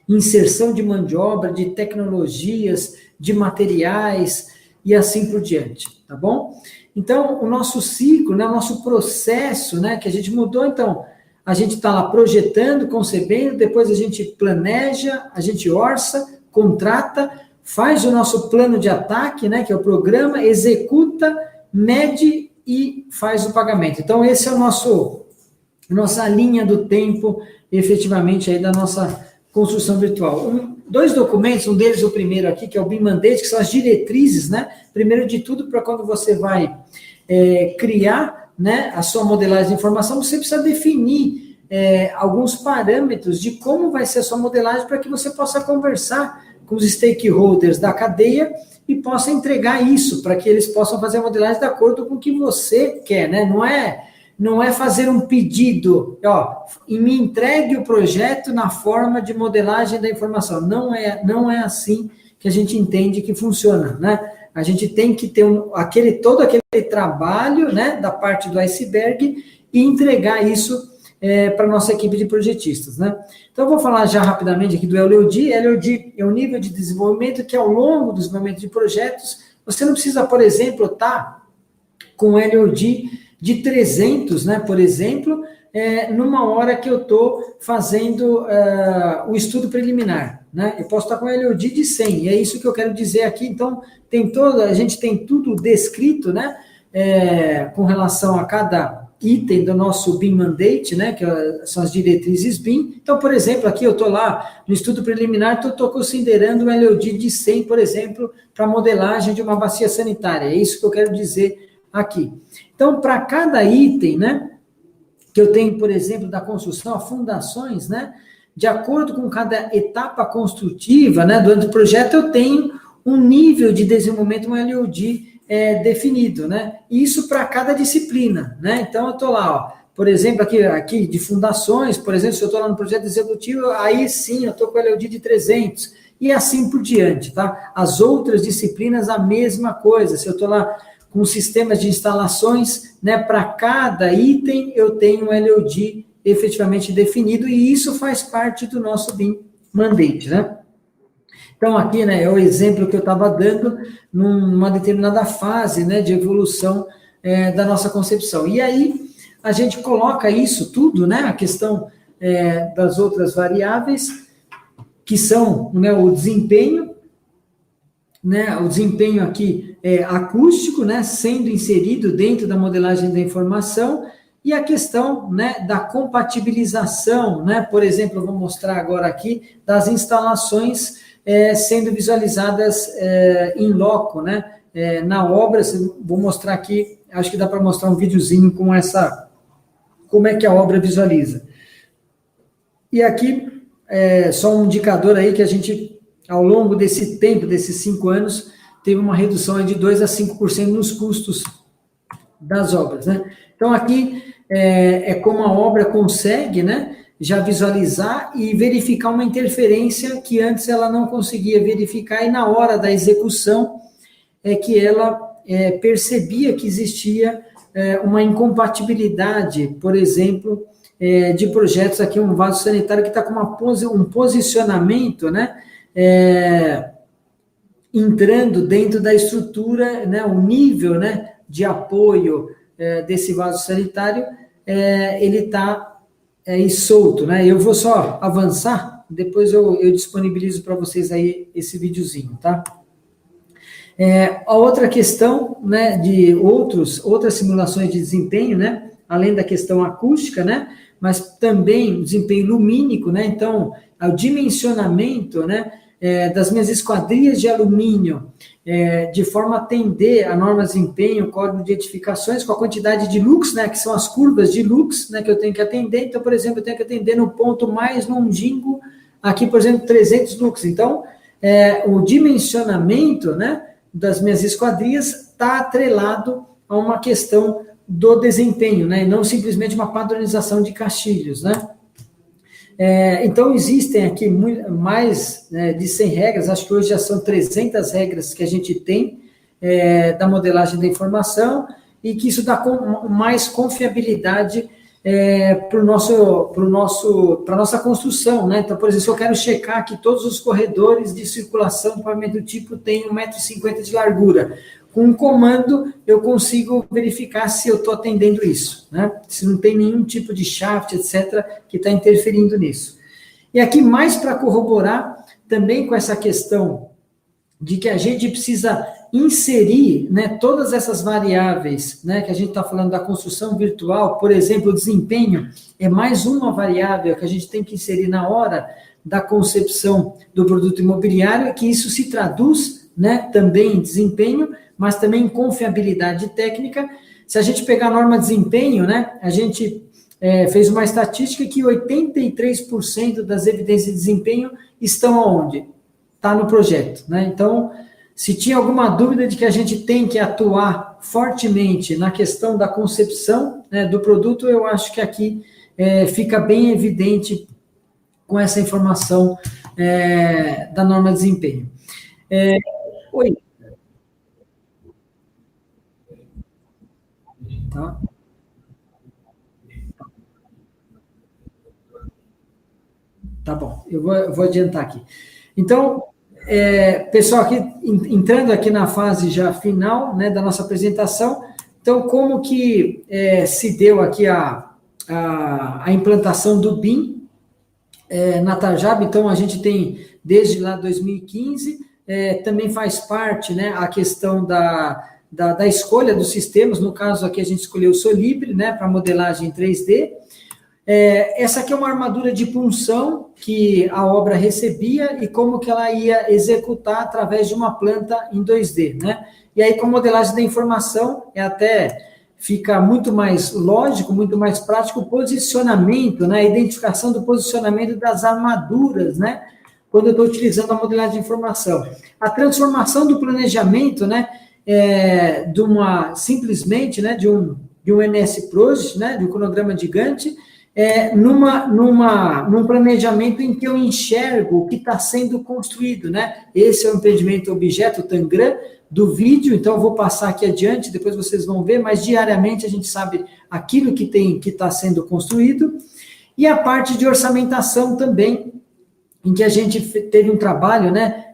inserção de mão de obra, de tecnologias, de materiais, e assim por diante, tá bom? Então, o nosso ciclo, né, o nosso processo, né, que a gente mudou, então, a gente está lá projetando, concebendo, depois a gente planeja, a gente orça, contrata, faz o nosso plano de ataque, né, que é o programa, executa, mede e faz o pagamento. Então, esse é o nossa linha do tempo, efetivamente, aí da nossa construção virtual. Dois documentos, um deles o primeiro aqui, que é o BIM Mandate, que são as diretrizes, né, primeiro de tudo, para quando você vai criar, né, a sua modelagem de informação, você precisa definir alguns parâmetros de como vai ser a sua modelagem para que você possa conversar com os stakeholders da cadeia e possa entregar isso, para que eles possam fazer a modelagem de acordo com o que você quer, né? Não é fazer um pedido, e me entregue o projeto na forma de modelagem da informação. Não é assim que a gente entende que funciona, né? A gente tem que ter todo aquele trabalho, né, da parte do iceberg e entregar isso para a nossa equipe de projetistas, né? Então, eu vou falar já rapidamente aqui do LOD. LOD é um nível de desenvolvimento que, ao longo do desenvolvimento de projetos, você não precisa, por exemplo, estar com LOD de 300, né, por exemplo, numa hora que eu estou fazendo o estudo preliminar, né? Eu posso estar com LOD de 100, e é isso que eu quero dizer aqui. Então, a gente tem tudo descrito, né, com relação a cada item do nosso BIM Mandate, né, que são as diretrizes BIM. Então, por exemplo, aqui eu estou lá no estudo preliminar, estou considerando um LOD de 100, por exemplo, para modelagem de uma bacia sanitária. É isso que eu quero dizer aqui. Então, para cada item, né, que eu tenho, por exemplo, da construção, fundações, né, de acordo com cada etapa construtiva, né, durante o projeto, eu tenho um nível de desenvolvimento, um LOD definido, né? Isso para cada disciplina, né? Então, eu estou lá, por exemplo, aqui de fundações, por exemplo, se eu estou lá no projeto executivo, aí sim, eu estou com o LOD de 300, e assim por diante, tá? As outras disciplinas, a mesma coisa. Se eu estou lá com sistemas de instalações, né, para cada item, eu tenho um LOD efetivamente definido, e isso faz parte do nosso BIM Mandate, né? Então, aqui, né, é o exemplo que eu estava dando numa determinada fase, né, de evolução da nossa concepção. E aí, a gente coloca isso tudo, né, a questão das outras variáveis, que são, né, o desempenho, né, o desempenho aqui acústico, né, sendo inserido dentro da modelagem da informação, e a questão, né, da compatibilização, né, por exemplo, eu vou mostrar agora aqui, das instalações sendo visualizadas em loco, né, na obra. Vou mostrar aqui, acho que dá para mostrar um videozinho com como é que a obra visualiza. E aqui, só um indicador aí que a gente, ao longo desse tempo, desses 5 anos, teve uma redução de 2% a 5% nos custos das obras, né? Então, aqui como a obra consegue, né, já visualizar e verificar uma interferência que antes ela não conseguia verificar, e na hora da execução que ela percebia que existia uma incompatibilidade, por exemplo, de projetos. Aqui um vaso sanitário que está com um posicionamento, né, entrando dentro da estrutura, né, o nível, né, de apoio desse vaso sanitário ele está solto, né? Eu vou só avançar, depois eu disponibilizo para vocês aí esse videozinho, tá? A outra questão, né, de outras simulações de desempenho, né, além da questão acústica, né, mas também o desempenho lumínico, né, então, o dimensionamento, né, das minhas esquadrias de alumínio, de forma a atender a norma de desempenho, código de edificações, com a quantidade de lux, né, que são as curvas de lux, né, que eu tenho que atender. Então, por exemplo, eu tenho que atender no ponto mais longínquo, aqui, por exemplo, 300 lux. Então, o dimensionamento, né, das minhas esquadrias está atrelado a uma questão do desempenho, né, e não simplesmente uma padronização de castilhos, né. Então, existem aqui mais de 100 regras, acho que hoje já são 300 regras que a gente tem da modelagem da informação, e que isso dá mais confiabilidade para a nossa construção, né? Então, por exemplo, se eu quero checar que todos os corredores de circulação do pavimento do tipo têm 1,50 m de largura, com um comando eu consigo verificar se eu estou atendendo isso, né? Se não tem nenhum tipo de shaft, etc., que está interferindo nisso. E aqui, mais para corroborar, também com essa questão de que a gente precisa inserir, né, todas essas variáveis, né, que a gente está falando da construção virtual, por exemplo, o desempenho é mais uma variável que a gente tem que inserir na hora da concepção do produto imobiliário, que isso se traduz, né, também em desempenho, mas também em confiabilidade técnica. Se a gente pegar a norma de desempenho, né, a gente fez uma estatística que 83% das evidências de desempenho estão onde? Está no projeto, né? Então, se tinha alguma dúvida de que a gente tem que atuar fortemente na questão da concepção, né, do produto, eu acho que aqui fica bem evidente com essa informação da norma de desempenho. Oi. Tá. Tá bom, eu vou adiantar aqui. Então, pessoal, aqui, entrando aqui na fase já final, né, da nossa apresentação, então, como que se deu aqui a implantação do BIM na Tarjab? Então, a gente tem, desde lá 2015, também faz parte, né, a questão da escolha dos sistemas. No caso aqui, a gente escolheu o Solibre, né, para modelagem 3D. Essa aqui é uma armadura de punção que a obra recebia e como que ela ia executar através de uma planta em 2D, né? E aí, com a modelagem da informação, até fica muito mais lógico, muito mais prático o posicionamento, né? A identificação do posicionamento das armaduras, né? Quando eu estou utilizando a modelagem de informação. A transformação do planejamento, né? Simplesmente, né? De um MS Project, né? De um cronograma gigante, num planejamento em que eu enxergo o que está sendo construído, né? Esse é o empreendimento objeto Tangram do vídeo, então eu vou passar aqui adiante, depois vocês vão ver, mas diariamente a gente sabe aquilo que está sendo construído. E a parte de orçamentação também, em que a gente teve um trabalho, né?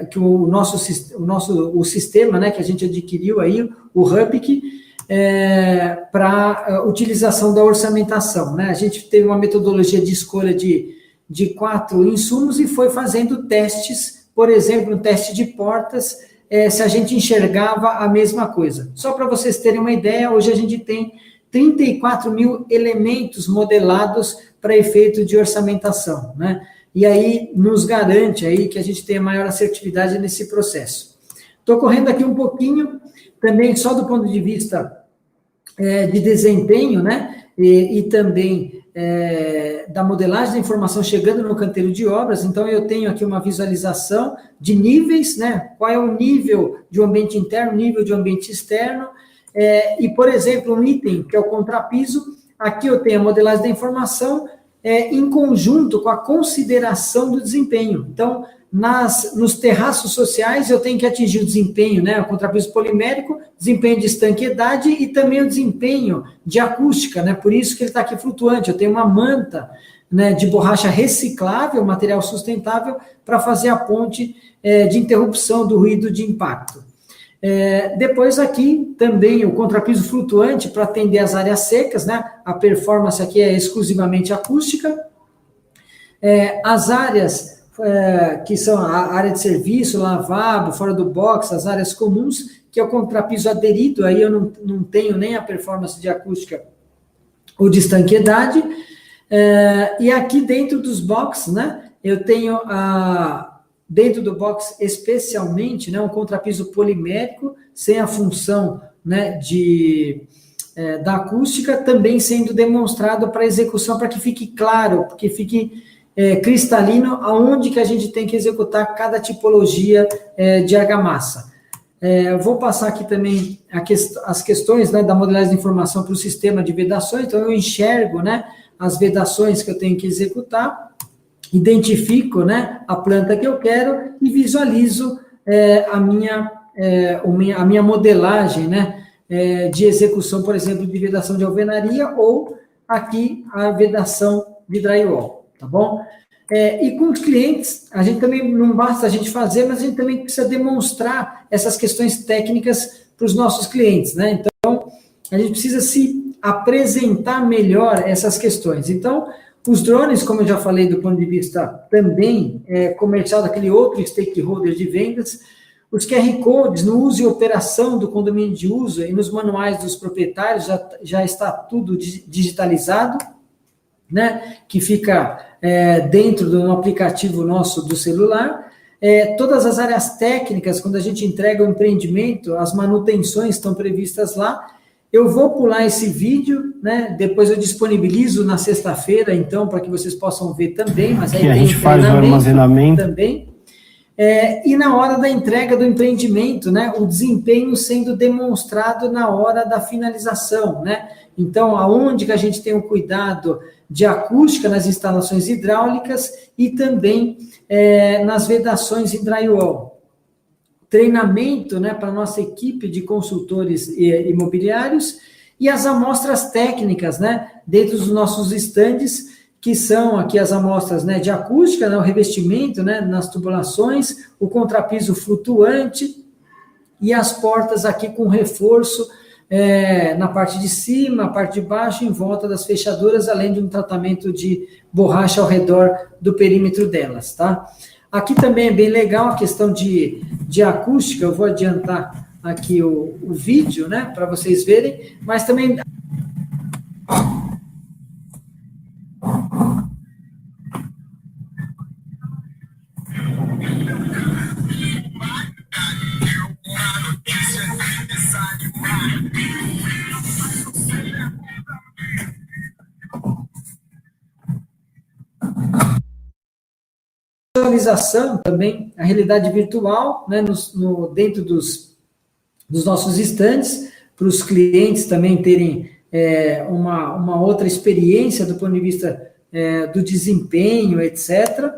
Que o sistema, né, que a gente adquiriu aí, o Rubic, para utilização da orçamentação, né? A gente teve uma metodologia de escolha de 4 insumos e foi fazendo testes, por exemplo, um teste de portas, se a gente enxergava a mesma coisa. Só para vocês terem uma ideia, hoje a gente tem 34 mil elementos modelados para efeito de orçamentação, né? E aí nos garante aí que a gente tenha maior assertividade nesse processo. Estou correndo aqui um pouquinho, também só do ponto de vista de desempenho, né, e também da modelagem da informação chegando no canteiro de obras. Então, eu tenho aqui uma visualização de níveis, né, qual é o nível de um ambiente interno, nível de um ambiente externo, e, por exemplo, um item que é o contrapiso, aqui eu tenho a modelagem da informação em conjunto com a consideração do desempenho. Então, nos terraços sociais, eu tenho que atingir o desempenho, né, o contrapiso polimérico, desempenho de estanqueidade e também o desempenho de acústica, né, por isso que ele está aqui flutuante. Eu tenho uma manta, né, de borracha reciclável, material sustentável, para fazer a ponte de interrupção do ruído de impacto. Depois aqui também o contrapiso flutuante para atender as áreas secas, né? A performance aqui é exclusivamente acústica. As áreas que são a área de serviço, lavabo, fora do box, as áreas comuns, que é o contrapiso aderido, aí eu não tenho nem a performance de acústica ou de estanqueidade. E aqui dentro dos box, né, eu tenho dentro do box especialmente, né, um contrapiso polimérico, sem a função, né, da acústica, também sendo demonstrado para execução, para que fique claro, que fique cristalino aonde que a gente tem que executar cada tipologia de argamassa. Vou passar aqui também as questões, né, da modelagem de informação para o sistema de vedações. Então, eu enxergo, né, as vedações que eu tenho que executar, identifico, né, a planta que eu quero e visualizo a minha modelagem, né, de execução, por exemplo, de vedação de alvenaria ou aqui a vedação de drywall, tá bom? E com os clientes, a gente também, não basta a gente fazer, mas a gente também precisa demonstrar essas questões técnicas para os nossos clientes, né? Então, a gente precisa se apresentar melhor essas questões. Então, os drones, como eu já falei, do ponto de vista também comercial, daquele outro stakeholder de vendas, os QR Codes no uso e operação do condomínio de uso e nos manuais dos proprietários já está tudo digitalizado, né, que fica dentro de um aplicativo nosso do celular. Todas as áreas técnicas, quando a gente entrega o empreendimento, as manutenções estão previstas lá. Eu vou pular esse vídeo, né, depois eu disponibilizo na sexta-feira, então, para que vocês possam ver também, mas aí que a gente faz o armazenamento também. E na hora da entrega do empreendimento, né, o desempenho sendo demonstrado na hora da finalização, né? Então, aonde que a gente tem o cuidado de acústica nas instalações hidráulicas e também nas vedações em drywall. Treinamento, né, para a nossa equipe de consultores imobiliários e as amostras técnicas, né, dentro dos nossos estandes, que são aqui as amostras, né, de acústica, né, o revestimento, né, nas tubulações, o contrapiso flutuante e as portas aqui com reforço na parte de cima, a parte de baixo, em volta das fechaduras, além de um tratamento de borracha ao redor do perímetro delas, tá? Aqui também é bem legal a questão de acústica, eu vou adiantar aqui o vídeo, né, para vocês verem, mas também... Visualização também, a realidade virtual, né, dentro dos nossos estandes, para os clientes também terem uma outra experiência do ponto de vista do desempenho, etc.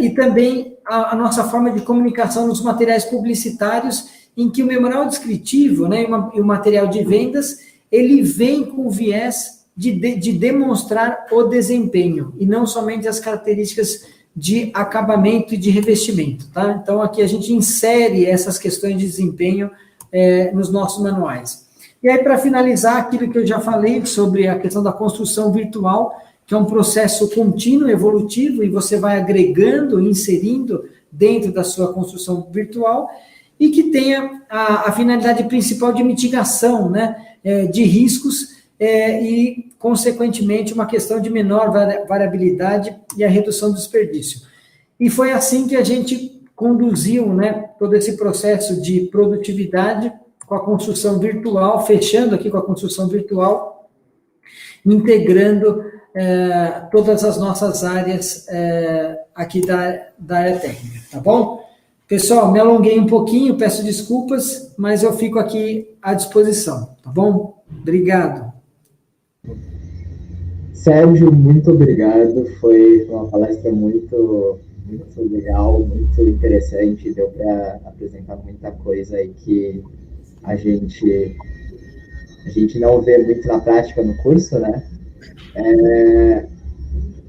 E também a nossa forma de comunicação nos materiais publicitários, em que o memorial descritivo, né, e o material de vendas, ele vem com o viés de demonstrar o desempenho, e não somente as características de acabamento e de revestimento, tá? Então, aqui a gente insere essas questões de desempenho nos nossos manuais. E aí, para finalizar, aquilo que eu já falei sobre a questão da construção virtual, que é um processo contínuo, evolutivo, e você vai agregando, inserindo dentro da sua construção virtual, e que tenha a finalidade principal de mitigação, né, de riscos, e, consequentemente, uma questão de menor variabilidade e a redução do desperdício. E foi assim que a gente conduziu, né, todo esse processo de produtividade com a construção virtual, fechando aqui com a construção virtual, integrando todas as nossas áreas aqui da área técnica, tá bom? Pessoal, me alonguei um pouquinho, peço desculpas, mas eu fico aqui à disposição, tá bom? Obrigado. Sérgio, muito obrigado. Foi uma palestra muito legal, muito interessante. Deu para apresentar muita coisa aí que a gente não vê muito na prática no curso, né?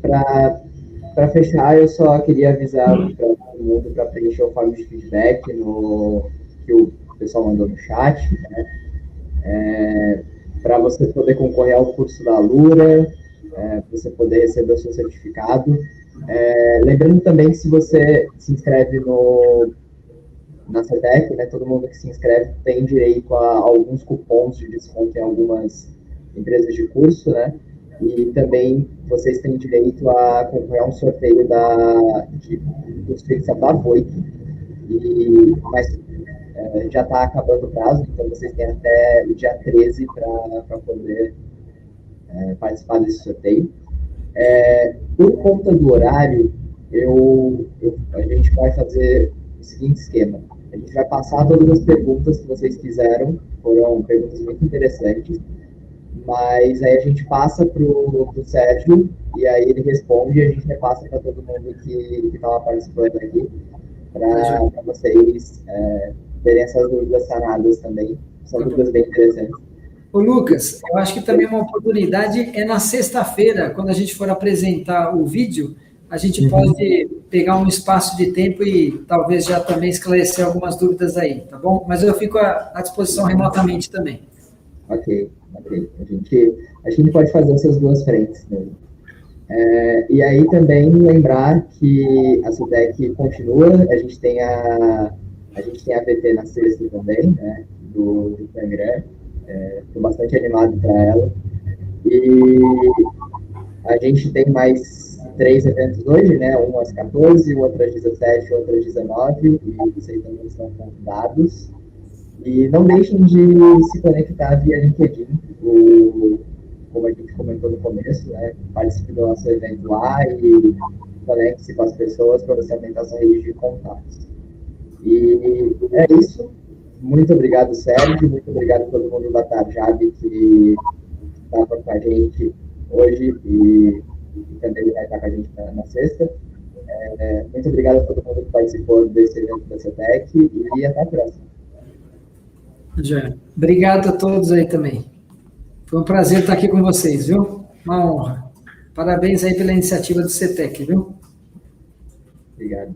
Para fechar, eu só queria avisar para todo mundo para preencher o form de feedback no que o pessoal mandou no chat, né? Para você poder concorrer ao curso da Alura, você poder receber o seu certificado. Lembrando também que se você se inscreve na CETEC, né, todo mundo que se inscreve tem direito a alguns cupons de desconto em algumas empresas de curso, né? E também vocês têm direito a concorrer a um sorteio do Fixa da Voip. Mas já está acabando o prazo, então vocês têm até o dia 13 para poder participar desse sorteio. Por conta do horário, a gente vai fazer o seguinte esquema. A gente vai passar todas as perguntas que vocês fizeram, foram perguntas muito interessantes, mas aí a gente passa para o Sérgio, e aí ele responde, e a gente repassa para todo mundo que estava participando aqui, para vocês terem essas dúvidas sanadas também. São dúvidas bem interessantes. Ô, Lucas, eu acho que também uma oportunidade é na sexta-feira, quando a gente for apresentar o vídeo, a gente pode pegar um espaço de tempo e talvez já também esclarecer algumas dúvidas aí, tá bom? Mas eu fico à disposição remotamente também. Ok. A gente pode fazer essas duas frentes mesmo. E aí também lembrar que a CETEC continua, a gente tem a VT na sexta também, né, do Instagram. Estou bastante animado para ela. E a gente tem mais 3 eventos hoje, né? Um às 14, outro às 17, outro às 19, e vocês também estão convidados. E não deixem de se conectar via LinkedIn, como a gente comentou no começo, né? Participe do nosso evento lá e conecte-se com as pessoas para você aumentar sua rede de contatos. E é isso. Muito obrigado, Sérgio. Muito obrigado a todo mundo da Tarjab que estava com a gente hoje e também vai estar com a gente na sexta. Muito obrigado a todo mundo que participou desse evento da CETEC e até a próxima. Já. Obrigado a todos aí também. Foi um prazer estar aqui com vocês, viu? Uma honra. Parabéns aí pela iniciativa do CETEC, viu? Obrigado.